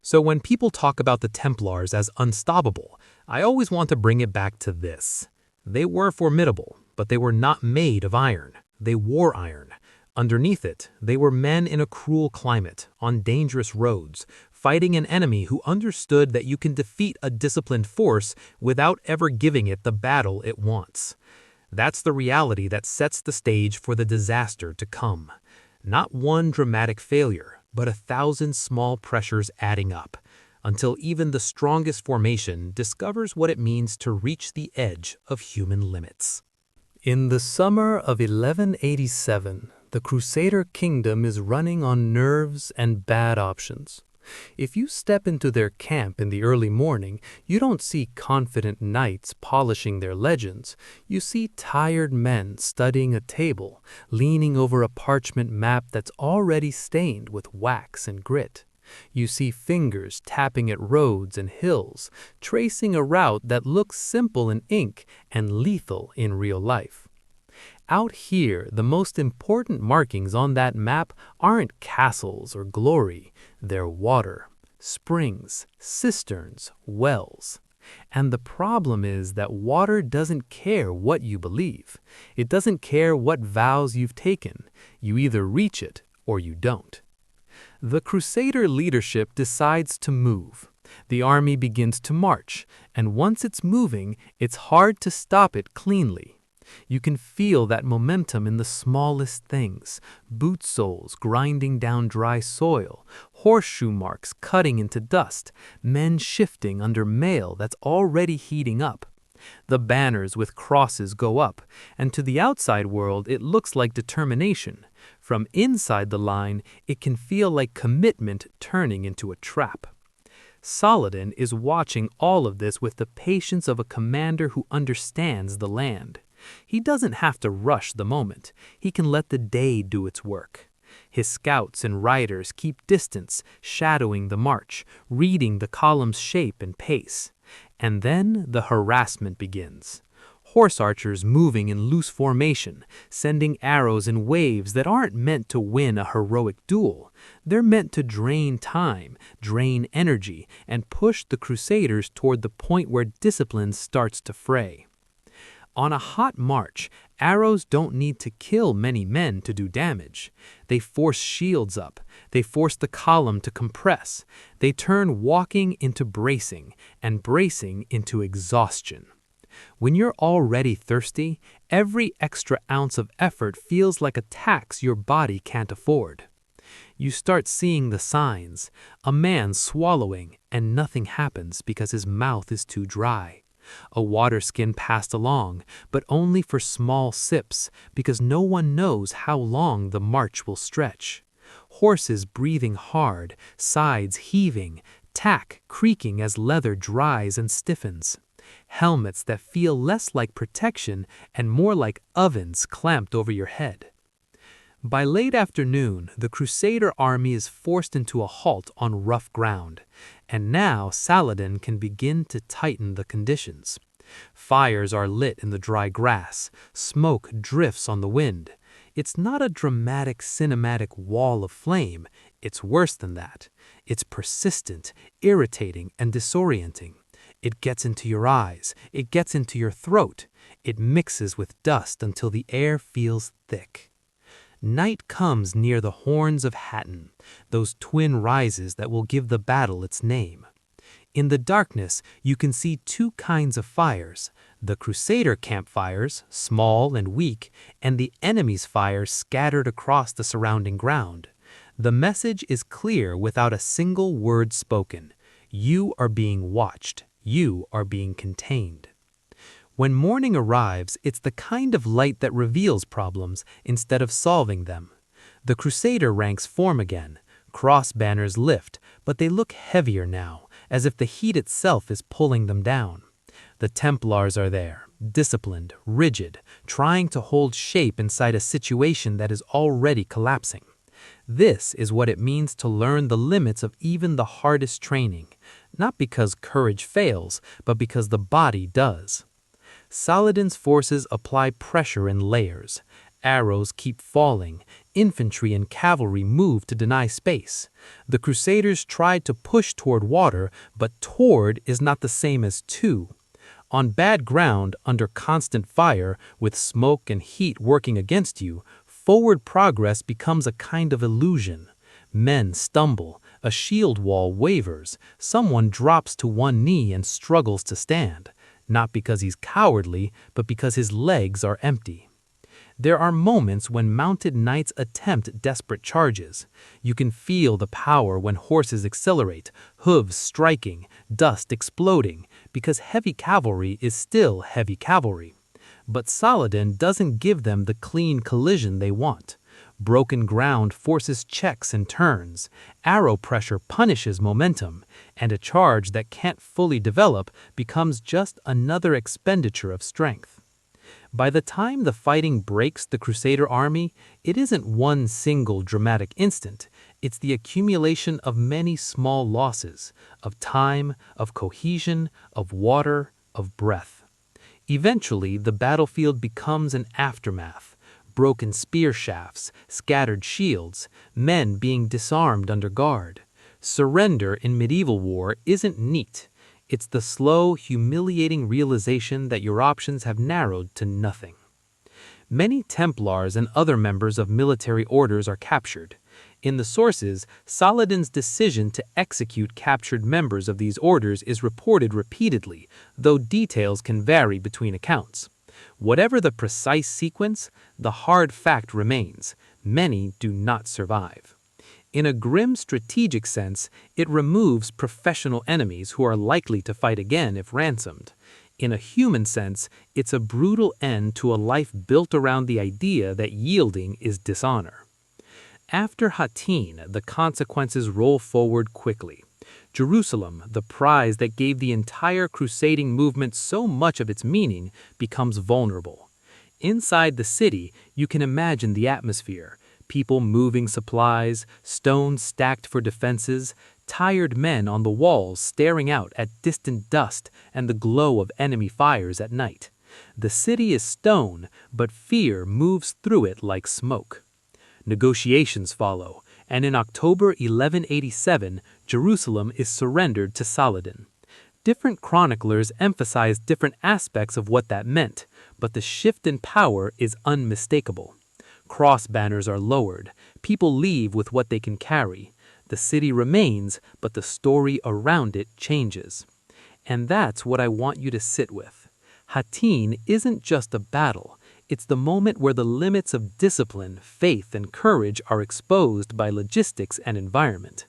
So when people talk about the Templars as unstoppable, I always want to bring it back to this. They were formidable, but they were not made of iron. They wore iron. Underneath it, they were men in a cruel climate, on dangerous roads, fighting an enemy who understood that you can defeat a disciplined force without ever giving it the battle it wants. That's the reality that sets the stage for the disaster to come. Not one dramatic failure, but 1,000 small pressures adding up, until even the strongest formation discovers what it means to reach the edge of human limits. In the summer of 1187, the Crusader kingdom is running on nerves and bad options. If you step into their camp in the early morning, you don't see confident knights polishing their legends. You see tired men studying a table, leaning over a parchment map that's already stained with wax and grit. You see fingers tapping at roads and hills, tracing a route that looks simple in ink and lethal in real life. Out here, the most important markings on that map aren't castles or glory, they're water, springs, cisterns, wells. And the problem is that water doesn't care what you believe. It doesn't care what vows you've taken. You either reach it or you don't. The Crusader leadership decides to move. The army begins to march, and once it's moving, it's hard to stop it cleanly. You can feel that momentum in the smallest things: boot soles grinding down dry soil, horseshoe marks cutting into dust, men shifting under mail that's already heating up. The banners with crosses go up, and to the outside world it looks like determination. From inside the line, it can feel like commitment turning into a trap. Saladin is watching all of this with the patience of a commander who understands the land. He doesn't have to rush the moment. He can let the day do its work. His scouts and riders keep distance, shadowing the march, reading the column's shape and pace. And then the harassment begins. Horse archers moving in loose formation, sending arrows in waves that aren't meant to win a heroic duel. They're meant to drain time, drain energy, and push the Crusaders toward the point where discipline starts to fray. On a hot march, arrows don't need to kill many men to do damage. They force shields up. They force the column to compress. They turn walking into bracing, and bracing into exhaustion. When you're already thirsty, every extra ounce of effort feels like a tax your body can't afford. You start seeing the signs, a man swallowing and nothing happens because his mouth is too dry. A water skin passed along, but only for small sips because no one knows how long the march will stretch. Horses breathing hard, sides heaving, tack creaking as leather dries and stiffens. Helmets that feel less like protection and more like ovens clamped over your head. By late afternoon, the Crusader army is forced into a halt on rough ground, and now Saladin can begin to tighten the conditions. Fires are lit in the dry grass, smoke drifts on the wind. It's not a dramatic cinematic wall of flame, it's worse than that. It's persistent, irritating, and disorienting. It gets into your eyes, it gets into your throat, it mixes with dust until the air feels thick. Night comes near the Horns of Hattin, those twin rises that will give the battle its name. In the darkness, you can see two kinds of fires, the Crusader campfires, small and weak, and the enemy's fires scattered across the surrounding ground. The message is clear without a single word spoken. You are being watched. You are being contained. When morning arrives, it's the kind of light that reveals problems instead of solving them. The Crusader ranks form again. Cross banners lift, but they look heavier now, as if the heat itself is pulling them down. The Templars are there, disciplined, rigid, trying to hold shape inside a situation that is already collapsing. This is what it means to learn the limits of even the hardest training, not because courage fails, but because the body does. Saladin's forces apply pressure in layers. Arrows keep falling. Infantry and cavalry move to deny space. The Crusaders tried to push toward water, but toward is not the same as to. On bad ground, under constant fire, with smoke and heat working against you, forward progress becomes a kind of illusion. Men stumble, a shield wall wavers, someone drops to one knee and struggles to stand. Not because he's cowardly, but because his legs are empty. There are moments when mounted knights attempt desperate charges. You can feel the power when horses accelerate, hooves striking, dust exploding, because heavy cavalry is still heavy cavalry. But Saladin doesn't give them the clean collision they want. Broken ground forces checks and turns, arrow pressure punishes momentum, and a charge that can't fully develop becomes just another expenditure of strength. By the time the fighting breaks the Crusader army, it isn't one single dramatic instant, it's the accumulation of many small losses, of time, of cohesion, of water, of breath. Eventually, the battlefield becomes an aftermath. Broken spear shafts, scattered shields, men being disarmed under guard. Surrender in medieval war isn't neat. It's the slow, humiliating realization that your options have narrowed to nothing. Many Templars and other members of military orders are captured. In the sources, Saladin's decision to execute captured members of these orders is reported repeatedly, though details can vary between accounts. Whatever the precise sequence, the hard fact remains: many do not survive. In a grim strategic sense, it removes professional enemies who are likely to fight again if ransomed. In a human sense, it's a brutal end to a life built around the idea that yielding is dishonor. After Hattin, the consequences roll forward quickly. Jerusalem, the prize that gave the entire crusading movement so much of its meaning, becomes vulnerable. Inside the city, you can imagine the atmosphere: people moving supplies, stones stacked for defenses, tired men on the walls staring out at distant dust and the glow of enemy fires at night. The city is stone, but fear moves through it like smoke. Negotiations follow, and in October 1187, Jerusalem is surrendered to Saladin. Different chroniclers emphasize different aspects of what that meant, but the shift in power is unmistakable. Cross banners are lowered, people leave with what they can carry. The city remains, but the story around it changes. And that's what I want you to sit with. Hattin isn't just a battle, it's the moment where the limits of discipline, faith, and courage are exposed by logistics and environment.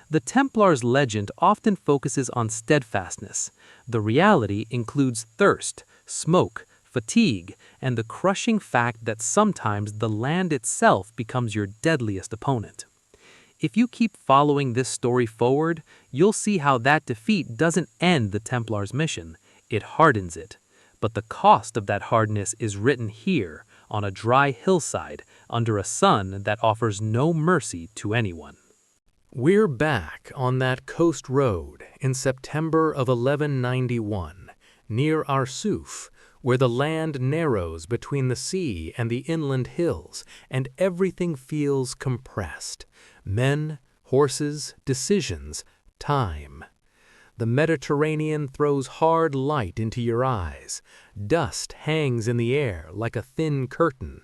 The Templars' legend often focuses on steadfastness. The reality includes thirst, smoke, fatigue, and the crushing fact that sometimes the land itself becomes your deadliest opponent. If you keep following this story forward, you'll see how that defeat doesn't end the Templars' mission, it hardens it. But the cost of that hardness is written here, on a dry hillside, under a sun that offers no mercy to anyone. We're back on that coast road in September of 1191, near Arsuf, where the land narrows between the sea and the inland hills, and everything feels compressed. Men, horses, decisions, time. The Mediterranean throws hard light into your eyes. Dust hangs in the air like a thin curtain,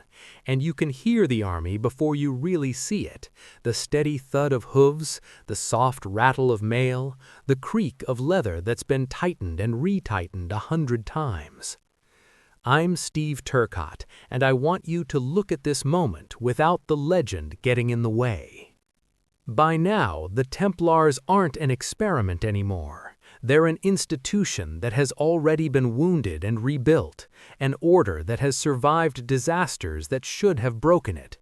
and you can hear the army before you really see it. The steady thud of hooves, the soft rattle of mail, the creak of leather that's been tightened and retightened 100 times. I'm Steve Turcott, and I want you to look at this moment without the legend getting in the way. By now, the Templars aren't an experiment anymore. They're an institution that has already been wounded and rebuilt, an order that has survived disasters that should have broken it.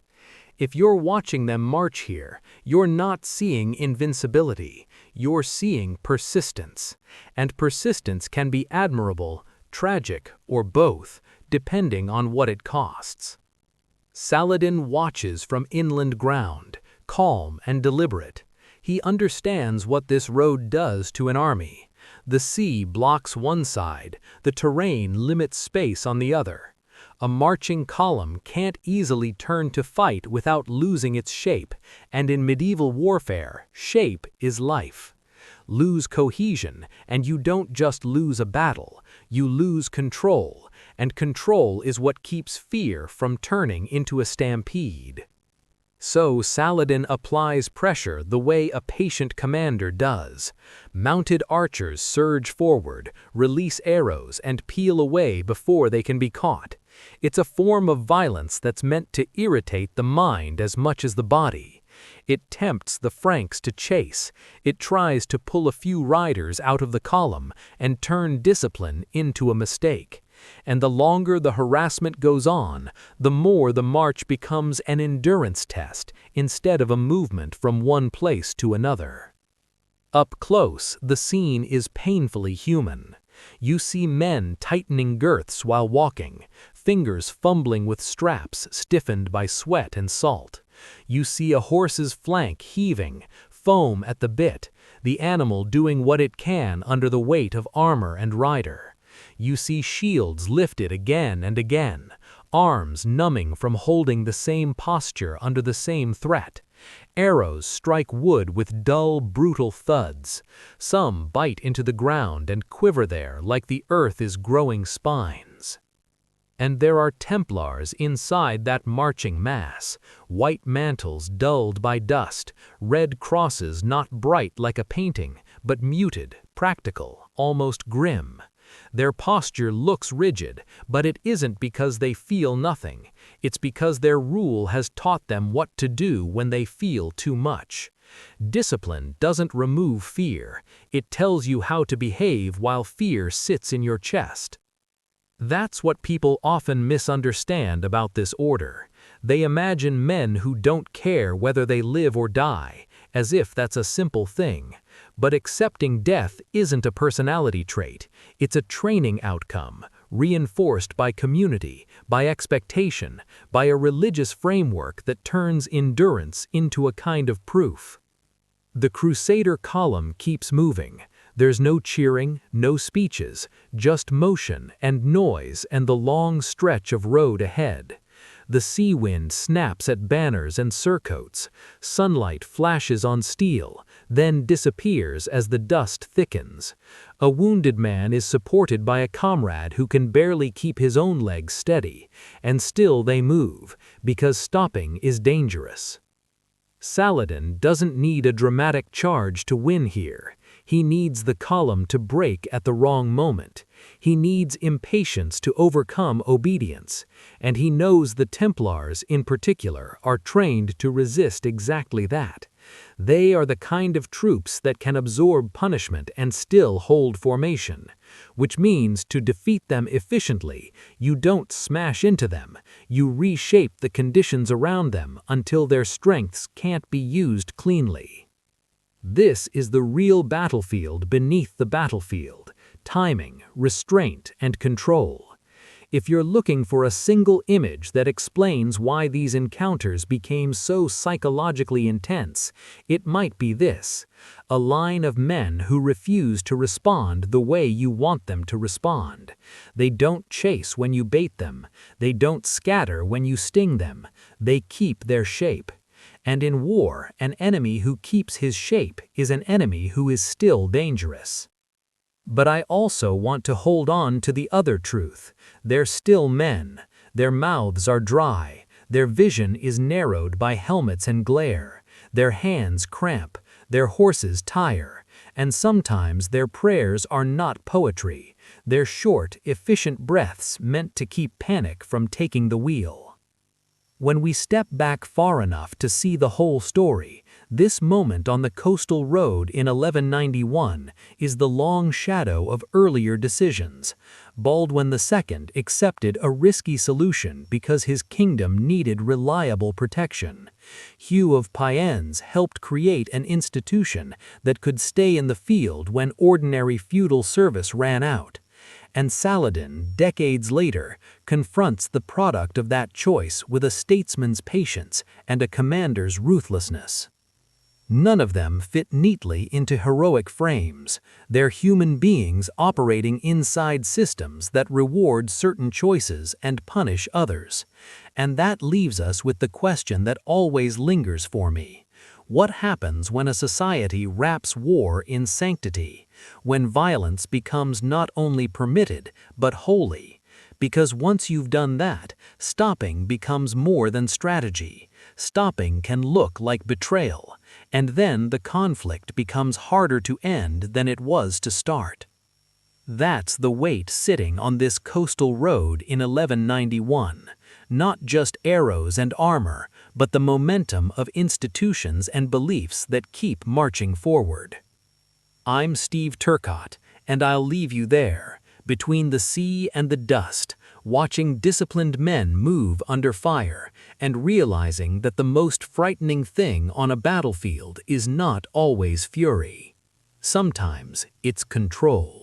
If you're watching them march here, you're not seeing invincibility, you're seeing persistence. And persistence can be admirable, tragic, or both, depending on what it costs. Saladin watches from inland ground, calm and deliberate. He understands what this road does to an army. The sea blocks one side, the terrain limits space on the other. A marching column can't easily turn to fight without losing its shape, and in medieval warfare, shape is life. Lose cohesion, and you don't just lose a battle, you lose control, and control is what keeps fear from turning into a stampede. So Saladin applies pressure the way a patient commander does. Mounted archers surge forward, release arrows, and peel away before they can be caught. It's a form of violence that's meant to irritate the mind as much as the body. It tempts the Franks to chase. It tries to pull a few riders out of the column and turn discipline into a mistake. And the longer the harassment goes on, the more the march becomes an endurance test instead of a movement from one place to another. Up close, the scene is painfully human. You see men tightening girths while walking, fingers fumbling with straps stiffened by sweat and salt. You see a horse's flank heaving, foam at the bit, the animal doing what it can under the weight of armor and rider. You see shields lifted again and again, arms numbing from holding the same posture under the same threat. Arrows strike wood with dull, brutal thuds. Some bite into the ground and quiver there like the earth is growing spines. And there are Templars inside that marching mass, white mantles dulled by dust, red crosses not bright like a painting, but muted, practical, almost grim. Their posture looks rigid, but it isn't because they feel nothing. It's because their rule has taught them what to do when they feel too much. Discipline doesn't remove fear. It tells you how to behave while fear sits in your chest. That's what people often misunderstand about this order. They imagine men who don't care whether they live or die, as if that's a simple thing. But accepting death isn't a personality trait, it's a training outcome, reinforced by community, by expectation, by a religious framework that turns endurance into a kind of proof. The Crusader column keeps moving. There's no cheering, no speeches, just motion and noise and the long stretch of road ahead. The sea wind snaps at banners and surcoats. Sunlight flashes on steel, then disappears as the dust thickens. A wounded man is supported by a comrade who can barely keep his own legs steady, and still they move, because stopping is dangerous. Saladin doesn't need a dramatic charge to win here. He needs the column to break at the wrong moment. He needs impatience to overcome obedience. And he knows the Templars, in particular, are trained to resist exactly that. They are the kind of troops that can absorb punishment and still hold formation, which means to defeat them efficiently, you don't smash into them, you reshape the conditions around them until their strengths can't be used cleanly. This is the real battlefield beneath the battlefield: timing, restraint, and control. If you're looking for a single image that explains why these encounters became so psychologically intense, it might be this: a line of men who refuse to respond the way you want them to respond. They don't chase when you bait them. They don't scatter when you sting them. They keep their shape. And in war, an enemy who keeps his shape is an enemy who is still dangerous. But I also want to hold on to the other truth. They're still men. Their mouths are dry. Their vision is narrowed by helmets and glare. Their hands cramp. Their horses tire. And sometimes their prayers are not poetry. They're short, efficient breaths meant to keep panic from taking the wheel. When we step back far enough to see the whole story, this moment on the coastal road in 1191 is the long shadow of earlier decisions. Baldwin II accepted a risky solution because his kingdom needed reliable protection. Hugh of Payens helped create an institution that could stay in the field when ordinary feudal service ran out. And Saladin, decades later, confronts the product of that choice with a statesman's patience and a commander's ruthlessness. None of them fit neatly into heroic frames. They're human beings operating inside systems that reward certain choices and punish others. And that leaves us with the question that always lingers for me. What happens when a society wraps war in sanctity, when violence becomes not only permitted, but holy? Because once you've done that, stopping becomes more than strategy. Stopping can look like betrayal, and then the conflict becomes harder to end than it was to start. That's the weight sitting on this coastal road in 1191. Not just arrows and armor, but the momentum of institutions and beliefs that keep marching forward. I'm Steve Turcott, and I'll leave you there, between the sea and the dust, watching disciplined men move under fire and realizing that the most frightening thing on a battlefield is not always fury. Sometimes it's control.